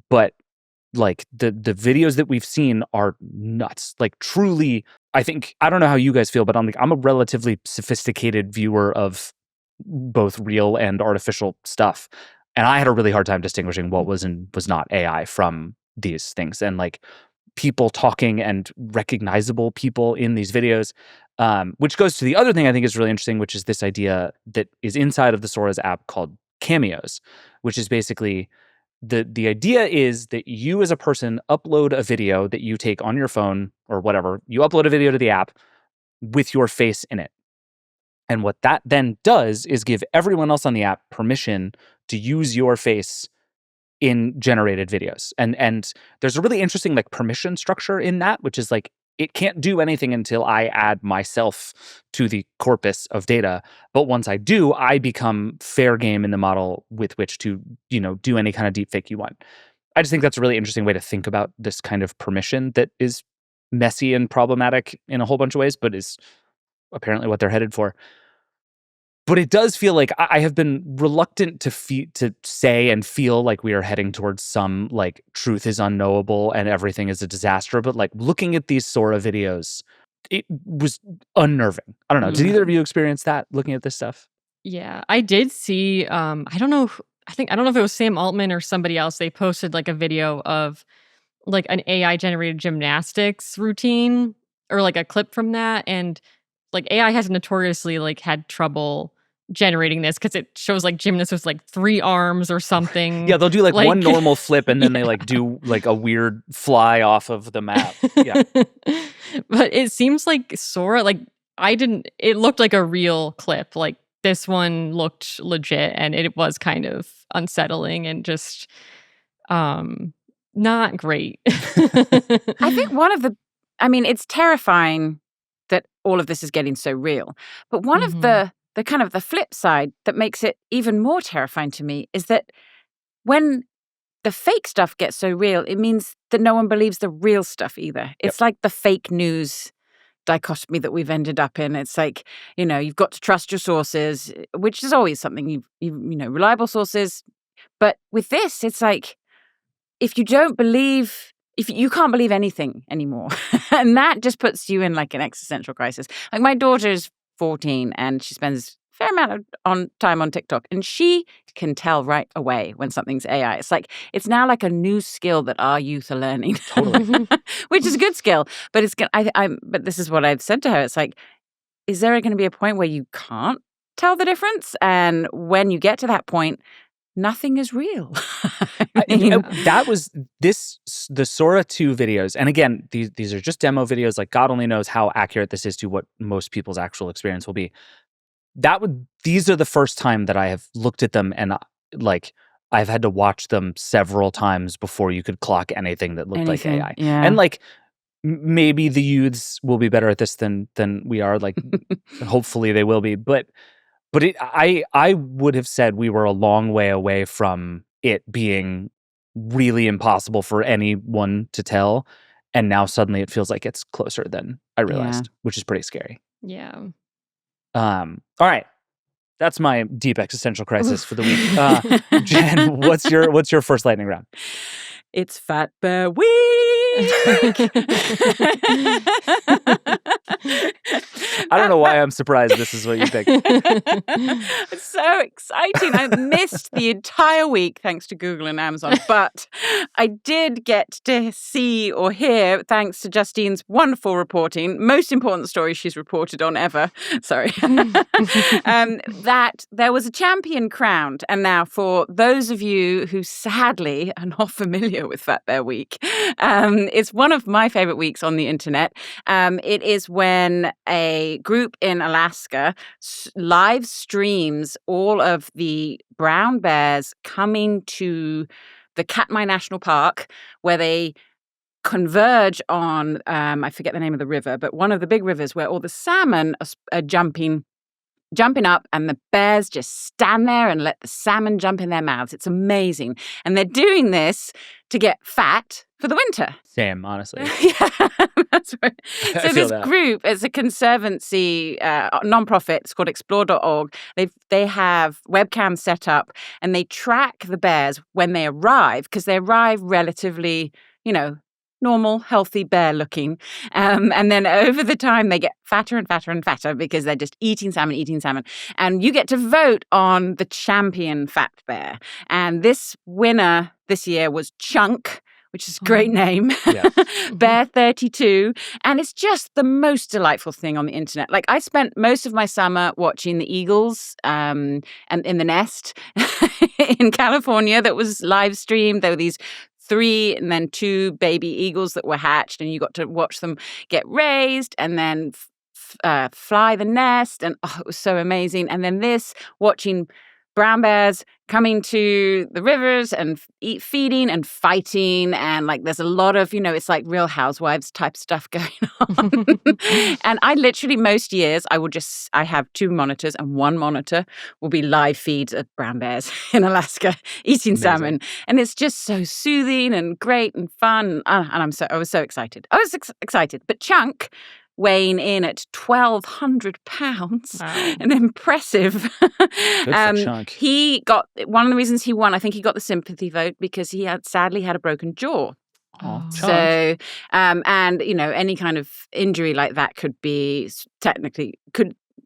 But like the videos that we've seen are nuts. Like truly, I think, I don't know how you guys feel, but I'm a relatively sophisticated viewer of both real and artificial stuff. And I had a really hard time distinguishing what was and was not AI from these things. And like people talking and recognizable people in these videos, which goes to the other thing I think is really interesting, which is this idea that is inside of the Sora's app called cameos, which is basically the idea is that you as a person upload a video that you take on your phone or whatever. You upload a video to the app with your face in it. And what that then does is give everyone else on the app permission to use your face in generated videos. And there's a really interesting like permission structure in that, which is like, it can't do anything until I add myself to the corpus of data. But once I do, I become fair game in the model with which to, do any kind of deep fake you want. I just think that's a really interesting way to think about this kind of permission that is messy and problematic in a whole bunch of ways, but is apparently what they're headed for. But it does feel like I have been reluctant to say and feel like we are heading towards some like truth is unknowable and everything is a disaster. But like looking at these Sora videos, it was unnerving. I don't know. Did either of you experience that looking at this stuff? Yeah, I did see. I don't know. I don't know if it was Sam Altman or somebody else. They posted like a video of like an AI generated gymnastics routine or like a clip from that, and like AI has notoriously like had trouble generating this because it shows like gymnasts with like 3 arms or something. Yeah, they'll do like one normal flip and then Yeah. they like do like a weird fly off of the map. Yeah. But it seems like Sora, like it looked like a real clip. Like this one looked legit and it was kind of unsettling and just not great. I think it's terrifying that all of this is getting so real. But one of the kind of the flip side that makes it even more terrifying to me is that when the fake stuff gets so real, it means that no one believes the real stuff either. It's like the fake news dichotomy that we've ended up in. It's like, you've got to trust your sources, which is always something reliable sources. But with this, it's like, if you can't believe anything anymore, and that just puts you in like an existential crisis. Like my daughter is 14 and she spends a fair amount of time on TikTok, and she can tell right away when something's AI. It's like, it's now like a new skill that our youth are learning, Totally. which is a good skill. But but this is what I've said to her. It's like, is there going to be a point where you can't tell the difference? And when you get to that point, nothing is real. That was the Sora 2 videos. And again, these are just demo videos. Like God only knows how accurate this is to what most people's actual experience will be. These are the first time that I have looked at them and like I've had to watch them several times before you could clock anything that looked like AI. Yeah. And like maybe the youths will be better at this than we are. Like hopefully they will be. But I would have said we were a long way away from it being really impossible for anyone to tell. And now suddenly it feels like it's closer than I realized, which is pretty scary. Yeah. All right. That's my deep existential crisis for the week. Jen, what's your first lightning round? It's Fat Bear Week. I don't know why I'm surprised this is what you think. It's so exciting. I missed the entire week thanks to Google and Amazon, but I did get to see or hear, thanks to Justine's wonderful reporting, most important story she's reported on ever, sorry, that there was a champion crowned. And now for those of you who sadly are not familiar with Fat Bear Week, it's one of my favorite weeks on the internet. It is when a group in Alaska live streams all of the brown bears coming to the Katmai National Park, where they converge on, I forget the name of the river, but one of the big rivers where all the salmon are jumping up, and the bears just stand there and let the salmon jump in their mouths. It's amazing. And they're doing this to get fat for the winter. Same, honestly. Yeah, that's right. So this that. group is a conservancy nonprofit. It's called explore.org. They have webcams set up, and they track the bears when they arrive, because they arrive relatively, normal, healthy bear looking. And then over the time, they get fatter and fatter and fatter because they're just eating salmon. And you get to vote on the champion fat bear. And this winner this year was Chunk, which is a great name, Yeah. Bear 32. And it's just the most delightful thing on the internet. Like, I spent most of my summer watching the Eagles and in the nest in California that was live streamed. There were these 3 and then 2 baby eagles that were hatched, and you got to watch them get raised and then fly the nest. And it was so amazing. And then watching brown bears coming to the rivers and feeding and fighting. And like, there's a lot of, it's like Real Housewives type stuff going on. And I literally, most years, I have 2 monitors, and one monitor will be live feeds of brown bears in Alaska eating Amazing. salmon. And it's just so soothing and great and fun. And I was so excited. I was excited. But Chunk, weighing in at 1,200 pounds. Wow. An impressive. Good for Chunk. He got, one of the reasons he won, I think he got the sympathy vote because he sadly had a broken jaw. Oh, chunk. So, and any kind of injury like that could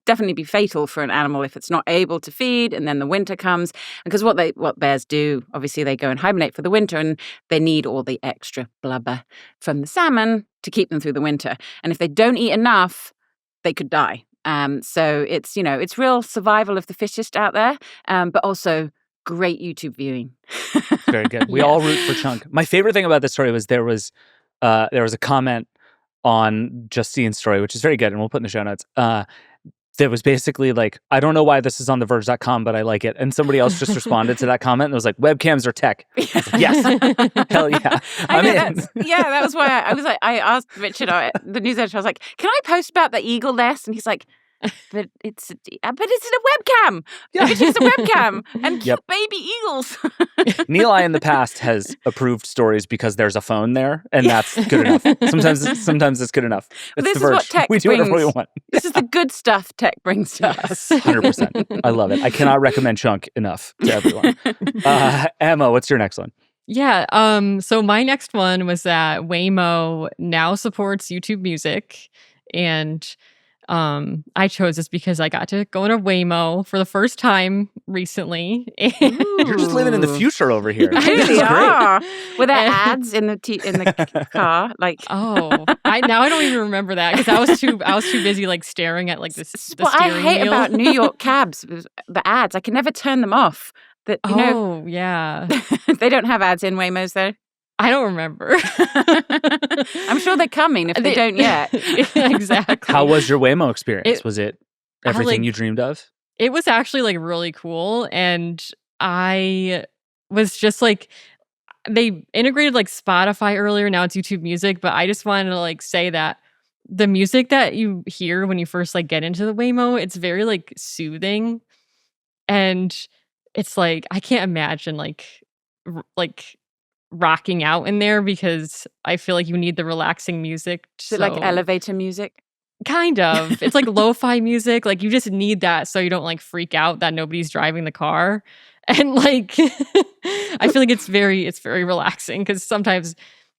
definitely be fatal for an animal if it's not able to feed, and then the winter comes. Because what bears do, obviously, they go and hibernate for the winter, and they need all the extra blubber from the salmon to keep them through the winter. And if they don't eat enough, they could die. So it's real survival of the fittest out there, but also great YouTube viewing. Very good. We all root for Chunk. My favorite thing about this story was there was a comment on Justine's story, which is very good, and we'll put in the show notes. That was basically like, I don't know why this is on theverge.com, but I like it. And somebody else just responded to that comment and was like, webcams are tech. Like, yes. Hell yeah. I know, that was why I was like, I asked Richard, the news editor, I was like, can I post about the eagle nest? And he's like, but it's a webcam. Yeah. You could use a webcam and cute baby eagles. Neil in the past has approved stories because there's a phone there, and that's good enough. Sometimes it's good enough. It's this the Verge. Is what tech we do whatever we want. This is the good stuff tech brings to us. 100%. I love it. I cannot recommend Chunk enough to everyone. Emma, what's your next one? Yeah. So my next one was that Waymo now supports YouTube Music, and I chose this because I got to go in a Waymo for the first time recently. You're just living in the future over here. You really are. Were there ads in the car? Like, I don't even remember that because I was too busy like staring at like the steering I hate wheel. about New York cabs, the ads. I can never turn them off. Yeah. They don't have ads in Waymos though. I don't remember. I'm sure they're coming if they don't yet. Exactly. How was your Waymo experience? Was it everything you dreamed of? It was actually like really cool. And I was just like, they integrated like Spotify earlier. Now it's YouTube Music. But I just wanted to like say that the music that you hear when you first like get into the Waymo, it's very like soothing. And it's like, I can't imagine like rocking out in there because I feel like you need the relaxing music. Is it like elevator music? Kind of. It's like lo-fi music. Like you just need that so you don't like freak out that nobody's driving the car. And like I feel like it's very relaxing because sometimes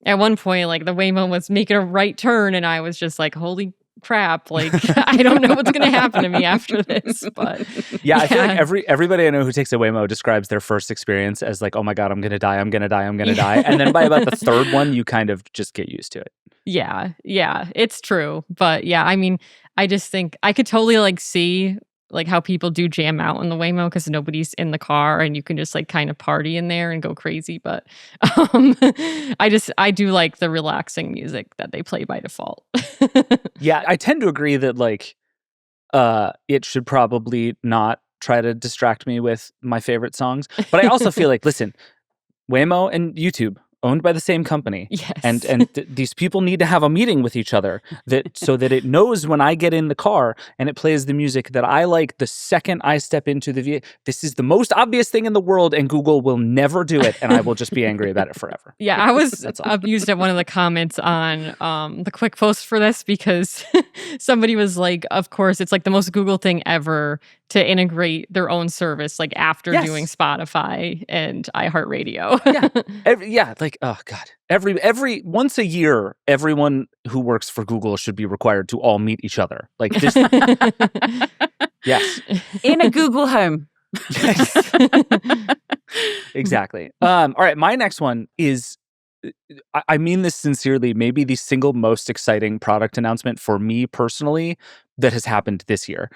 at one point like the Waymo was making a right turn and I was just like, holy crap, like I don't know what's gonna happen to me after this. But yeah, I feel like everybody I know who takes a Waymo describes their first experience as like, oh my god, I'm gonna die, I'm gonna die, I'm gonna die. And then by about the third one, you kind of just get used to it. Yeah, it's true. But yeah, I mean, I just think I could totally like see like how people do jam out in the Waymo because nobody's in the car and you can just like kind of party in there and go crazy. But I do like the relaxing music that they play by default. Yeah, I tend to agree that like it should probably not try to distract me with my favorite songs. But I also feel like, listen, Waymo and YouTube owned by the same company. Yes. And these people need to have a meeting with each other so that it knows when I get in the car and it plays the music that I like the second I step into the vehicle. This is the most obvious thing in the world and Google will never do it and I will just be angry about it forever. Yeah, I was abused at one of the comments on the quick post for this because somebody was like, of course, it's like the most Google thing ever to integrate their own service like after doing Spotify and iHeartRadio. Yeah, like, oh god. Every once a year, everyone who works for Google should be required to all meet each other. Like this. Yes. In a Google home. Exactly. All right, my next one is, I mean this sincerely, maybe the single most exciting product announcement for me personally that has happened this year,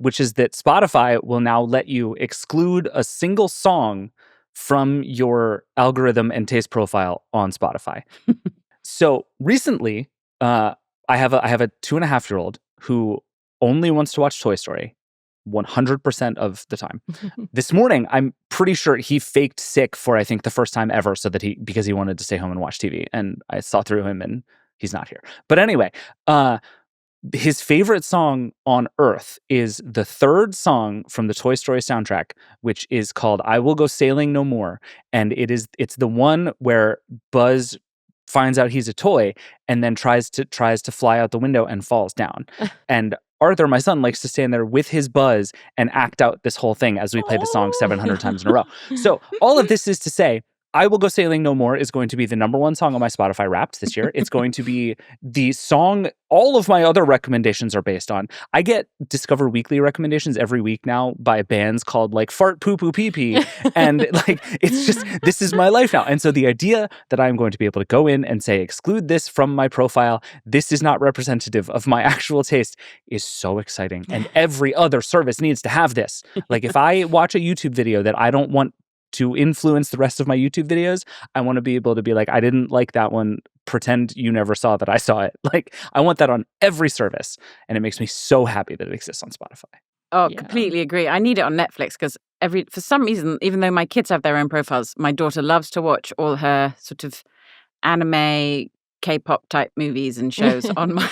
which is that Spotify will now let you exclude a single song from your algorithm and taste profile on Spotify. So recently, I have a 2.5-year-old who only wants to watch Toy Story 100% of the time. This morning, I'm pretty sure he faked sick for, I think, the first time ever because he wanted to stay home and watch TV. And I saw through him and he's not here. But anyway, his favorite song on earth is the third song from the Toy Story soundtrack, which is called I Will Go Sailing No More. And it's the one where Buzz finds out he's a toy and then tries to fly out the window and falls down. And Arthur, my son, likes to stand there with his Buzz and act out this whole thing as we play the song 700 times in a row. So all of this is to say, I Will Go Sailing No More is going to be the #1 song on my Spotify Wrapped this year. It's going to be the song all of my other recommendations are based on. I get Discover Weekly recommendations every week now by bands called like Fart Poo Poo Pee Pee. And like, it's just, this is my life now. And so the idea that I'm going to be able to go in and say, exclude this from my profile, this is not representative of my actual taste, is so exciting. And every other service needs to have this. Like if I watch a YouTube video that I don't want to influence the rest of my YouTube videos, I want to be able to be like, I didn't like that one. Pretend you never saw that I saw it. Like, I want that on every service. And it makes me so happy that it exists on Spotify. Oh, completely agree. I need it on Netflix because for some reason, even though my kids have their own profiles, my daughter loves to watch all her sort of anime, K-pop type movies and shows on my,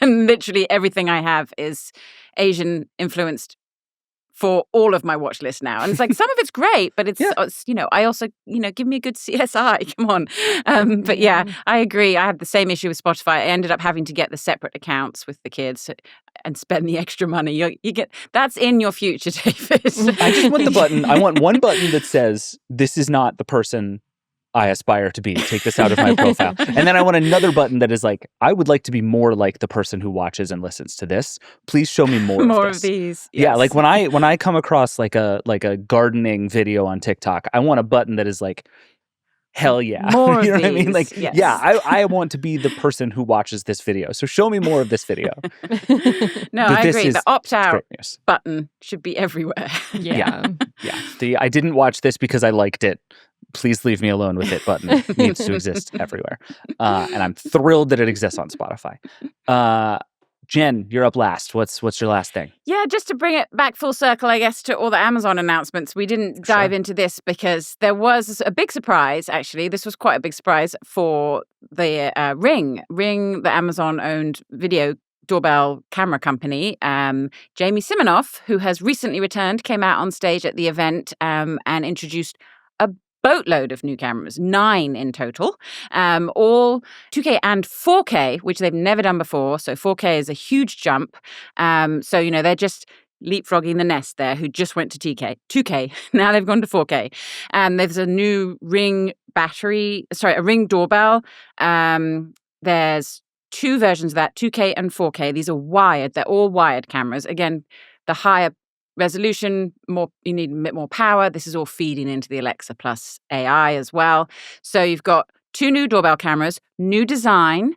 and literally everything I have is Asian influenced for all of my watch list now. And it's like, some of it's great, but it's I also, give me a good CSI, come on. But yeah, I agree. I had the same issue with Spotify. I ended up having to get the separate accounts with the kids and spend the extra money. You get, that's in your future, David. I just want the button. I want one button that says, this is not the person I aspire to be. Take this out of my profile. And then I want another button that is like, I would like to be more like the person who watches and listens to this. Please show me more of these. Yes. Yeah, like when I come across like a gardening video on TikTok, I want a button that is like, hell yeah. More you know of what I mean? these, Like, yes. yeah, I want to be the person who watches this video. So show me more of this video. No, I agree. The opt-out button should be everywhere. Yeah. The I didn't watch this because I liked it. Please leave me alone with it button needs to exist everywhere. And I'm thrilled that it exists on Spotify. Jen, you're up last. What's your last thing? Yeah, just to bring it back full circle, I guess, to all the Amazon announcements. We didn't dive into this because there was a big surprise, actually. This was quite a big surprise for the Ring. Ring, the Amazon-owned video doorbell camera company. Jamie Siminoff, who has recently returned, came out on stage at the event and introduced a boatload of new cameras, 9 in total, all 2K and 4K, which they've never done before. So 4K is a huge jump. So, they're just leapfrogging the nest there, who just went to 2K. Now they've gone to 4K. There's a new Ring a Ring doorbell. There's 2 versions of that, 2K and 4K. These are wired. They're all wired cameras. Again, the higher resolution, you need a bit more power. This is all feeding into the Alexa Plus AI as well. So you've got 2 new doorbell cameras, new design,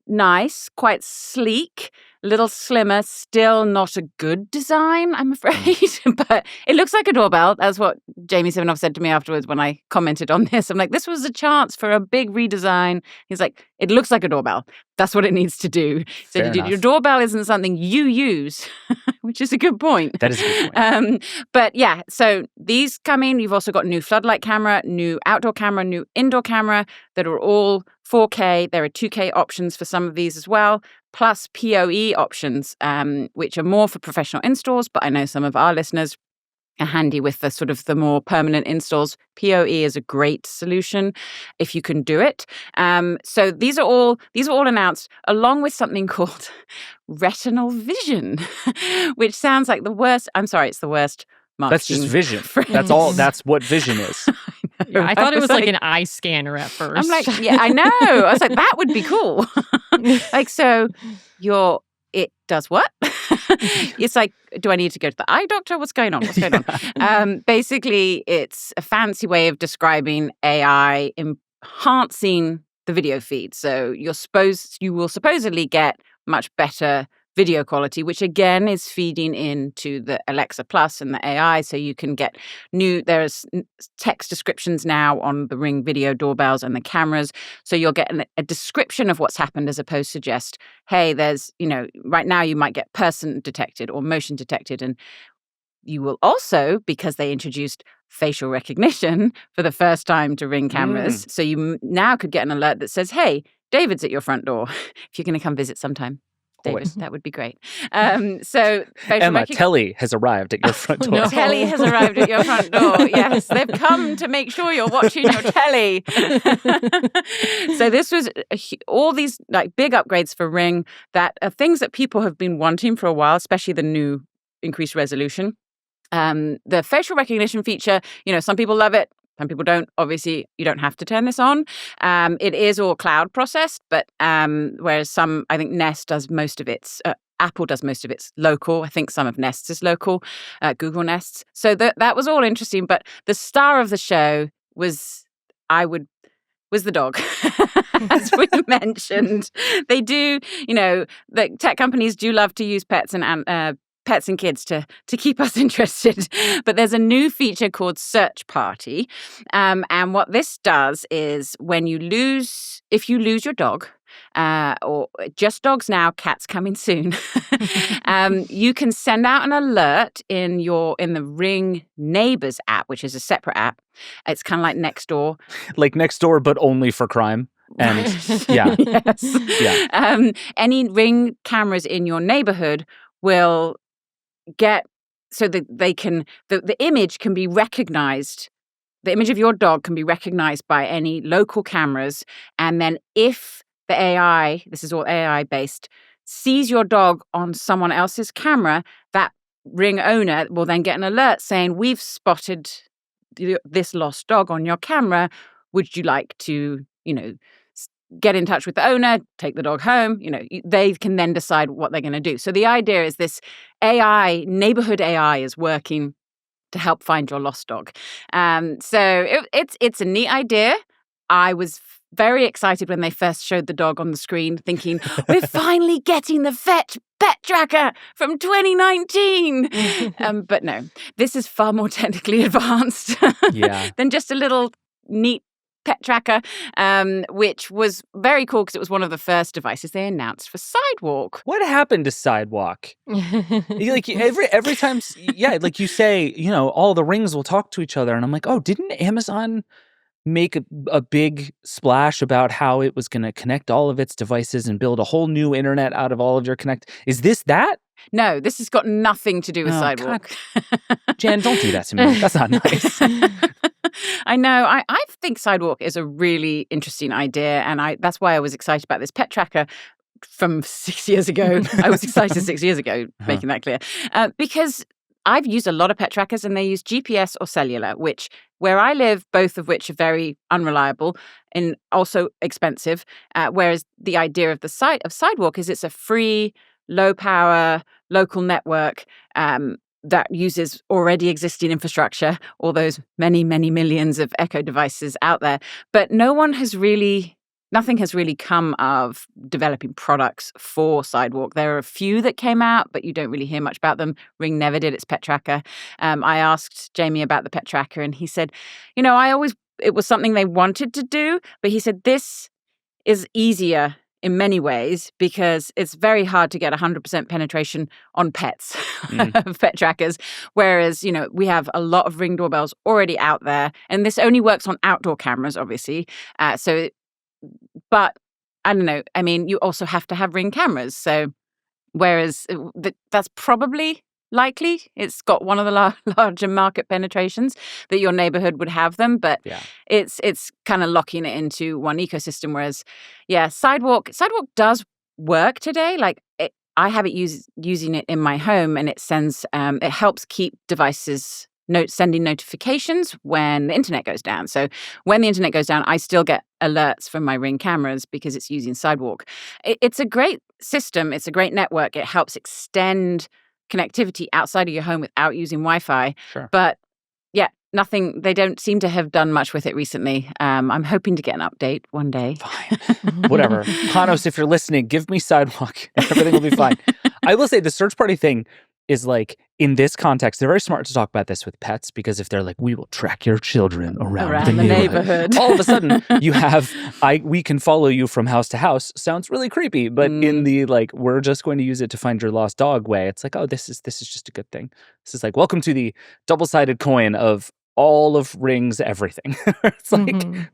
nice, quite sleek, a little slimmer, still not a good design, I'm afraid. But it looks like a doorbell. That's what Jamie Siminoff said to me afterwards when I commented on this. I'm like, this was a chance for a big redesign. He's like, it looks like a doorbell. That's what it needs to do. So your doorbell isn't something you use, which is a good point. That is a good point. But yeah, so these come in. You've also got new floodlight camera, new outdoor camera, new indoor camera that are all 4K. There are 2K options for some of these as well, plus PoE options, which are more for professional installs. But I know some of our listeners are handy with the sort of the more permanent installs. PoE is a great solution if you can do it. So these are all announced along with something called retinal vision, which sounds like the worst. I'm sorry, it's the worst marketing. That's just vision. That's all. That's what vision is. Yeah, I thought it was like an eye scanner at first. I'm like, yeah, I know. I was like, that would be cool. Like, so it does what? It's like, do I need to go to the eye doctor? What's going on? Basically, it's a fancy way of describing AI enhancing the video feed. So you will supposedly get much better video quality, which again is feeding into the Alexa Plus and the AI. So you can get there's text descriptions now on the Ring video doorbells and the cameras. So you'll get a description of what's happened as opposed to just, hey, there's, right now you might get person detected or motion detected. And you will also, because they introduced facial recognition for the first time to Ring cameras. So you now could get an alert that says, hey, David's at your front door if you're going to come visit sometime. David, that would be great. So Emma, Telly has arrived at your front door. No. Telly has arrived at your front door. Yes, they've come to make sure you're watching your telly. So this was all these like big upgrades for Ring that are things that people have been wanting for a while, especially the new increased resolution. The facial recognition feature, some people love it. Some people don't. Obviously, you don't have to turn this on. It is all cloud processed, but whereas I think Nest does most of its, Apple does most of its local. I think some of Nest's is local, Google Nests. So that was all interesting. But the star of the show was the dog, as we mentioned. They do, the tech companies do love to use pets and kids to keep us interested. But there's a new feature called Search Party. And what this does is if you lose your dog, or just dogs now, cats coming soon, you can send out an alert in the Ring Neighbors app, which is a separate app. It's kind of like Nextdoor. Like Nextdoor, but only for crime. And yeah. Yes. Yeah. Any Ring cameras in your neighborhood will get so that the image can be recognized. The image of your dog can be recognized by any local cameras. And then if the AI, this is all AI based, sees your dog on someone else's camera, that Ring owner will then get an alert saying, we've spotted this lost dog on your camera. Would you like to, get in touch with the owner, take the dog home? They can then decide what they're going to do. So the idea is this neighborhood AI is working to help find your lost dog. So it's a neat idea. I was very excited when they first showed the dog on the screen, thinking, we're finally getting the pet tracker from 2019. But no, this is far more technically advanced than just a little neat pet tracker, which was very cool because it was one of the first devices they announced for Sidewalk. What happened to Sidewalk? Like every time, like you say, all the rings will talk to each other, and I'm like, oh, didn't Amazon make a big splash about how it was going to connect all of its devices and build a whole new internet out of all of your connect? Is this that? No, this has got nothing to do with Sidewalk. Jen, don't do that to me. That's not nice. I know. I think Sidewalk is a really interesting idea, and that's why I was excited about this pet tracker from 6 years ago. I was excited 6 years ago, making that clear, because I've used a lot of pet trackers, and they use GPS or cellular, which where I live, both of which are very unreliable and also expensive. Whereas the idea of Sidewalk is it's a free, low power local network that uses already existing infrastructure, all those many, many millions of Echo devices out there. But nothing has really come of developing products for Sidewalk. There are a few that came out, but you don't really hear much about them. Ring never did its pet tracker. I asked Jamie about the pet tracker, and he said, it was something they wanted to do, but he said, this is easier in many ways because it's very hard to get 100% penetration on pets, pet trackers. Whereas, we have a lot of Ring doorbells already out there, and this only works on outdoor cameras, obviously. But I don't know. I mean, you also have to have Ring cameras. So whereas that's probably likely, it's got one of the larger market penetrations that your neighborhood would have them. But it's kind of locking it into one ecosystem. Whereas, Sidewalk does work today. Like I have it using it in my home, and it helps keep devices sending notifications when the internet goes down. So when the internet goes down, I still get alerts from my Ring cameras because it's using Sidewalk. It's a great system. It's a great network. It helps extend connectivity outside of your home without using Wi-Fi. Sure. But nothing, they don't seem to have done much with it recently. I'm hoping to get an update one day. Fine. Whatever. Panos, if you're listening, give me Sidewalk. Everything will be fine. I will say the search party thing is like, in this context, they're very smart to talk about this with pets, because if they're like, we will track your children around the neighborhood. All of a sudden you have, we can follow you from house to house. Sounds really creepy, but in the like, we're just going to use it to find your lost dog way, it's like, oh, this is just a good thing. This is like, welcome to the double-sided coin of all of Ring's everything. It's like,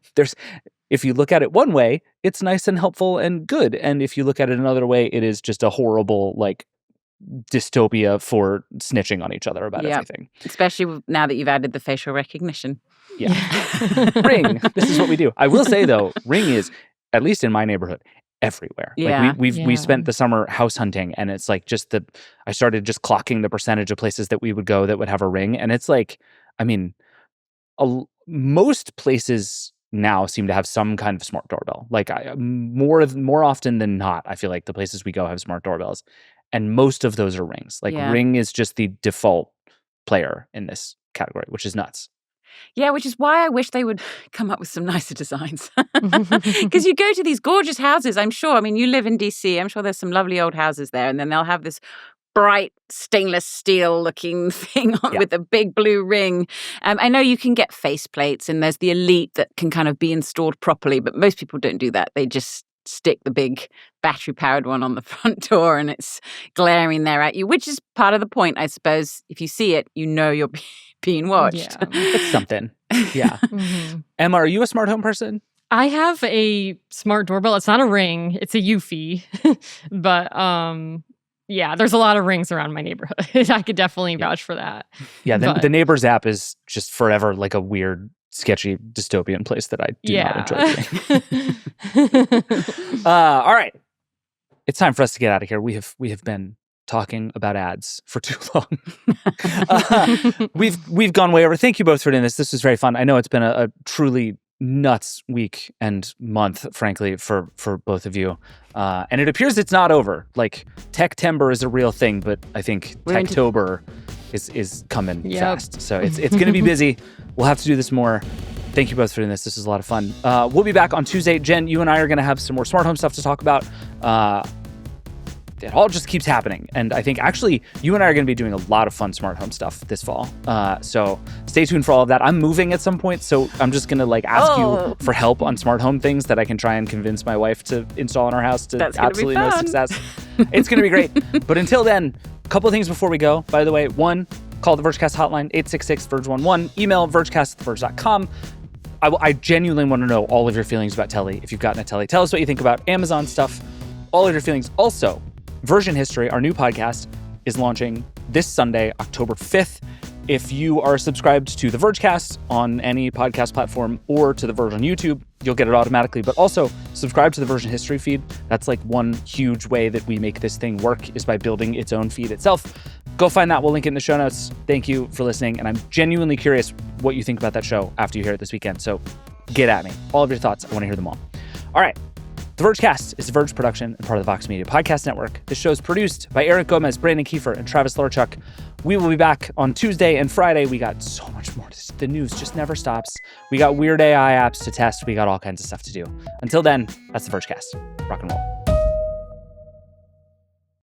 if you look at it one way, it's nice and helpful and good. And if you look at it another way, it is just a horrible, like, dystopia for snitching on each other about everything. Especially now that you've added the facial recognition. Yeah. Ring. This is what we do. I will say, though, Ring is, at least in my neighborhood, everywhere. Yeah. Like we spent the summer house hunting, and it's like I started just clocking the percentage of places that we would go that would have a Ring. And it's like, I mean, most places now seem to have some kind of smart doorbell. Like more often than not, I feel like the places we go have smart doorbells, and most of those are Rings. Like Ring is just the default player in this category, which is nuts. Yeah, which is why I wish they would come up with some nicer designs. Because you go to these gorgeous houses, I'm sure. I mean, you live in DC. I'm sure there's some lovely old houses there. And then they'll have this bright stainless steel looking thing on with a big blue ring. I know you can get faceplates, and there's the Elite that can kind of be installed properly, but most people don't do that. They just stick the big battery-powered one on the front door, and it's glaring there at you, which is part of the point, I suppose. If you see it, you know you're being watched. Yeah. It's something. Yeah. Emma, are you a smart home person? I have a smart doorbell. It's not a Ring. It's a Eufy. But yeah, there's a lot of Rings around my neighborhood. I could definitely vouch for that. Yeah, the Neighbors app is just forever like a weird, sketchy dystopian place that I do not enjoy being. All right. It's time for us to get out of here. We have been talking about ads for too long. We've gone way over. Thank you both for doing this. This was very fun. I know it's been a truly nuts week and month, frankly, for both of you. And it appears it's not over. Like, Tech-tember is a real thing, but I think Techtober is coming fast. So it's going to be busy. We'll have to do this more. Thank you both for doing this. This was a lot of fun. We'll be back on Tuesday. Jen, you and I are going to have some more smart home stuff to talk about. It all just keeps happening. And I think actually you and I are going to be doing a lot of fun smart home stuff this fall. So stay tuned for all of that. I'm moving at some point, so I'm just going to ask you for help on smart home things that I can try and convince my wife to install in our house to absolutely no success. It's going to be great. But until then, a couple of things before we go. By the way, one, call the Vergecast hotline, 866-VERGE11. Email vergecast@verge.com. I genuinely want to know all of your feelings about Telly. If you've gotten a Telly, tell us what you think about Amazon stuff. All of your feelings. Also, Version History, our new podcast, is launching this Sunday, October 5th. If you are subscribed to the Vergecast on any podcast platform or to the Verge on YouTube, you'll get it automatically. But also subscribe to the Version History feed. That's one huge way that we make this thing work, is by building its own feed itself. Go find that. We'll link it in the show notes. Thank you for listening. And I'm genuinely curious what you think about that show after you hear it this weekend. So get at me. All of your thoughts. I want to hear them all. All right. The Vergecast is a Verge production and part of the Vox Media Podcast Network. This show is produced by Eric Gomez, Brandon Kiefer, and Travis Lorchuk. We will be back on Tuesday and Friday. We got so much more. The news just never stops. We got weird AI apps to test. We got all kinds of stuff to do. Until then, that's the Vergecast. Rock and roll.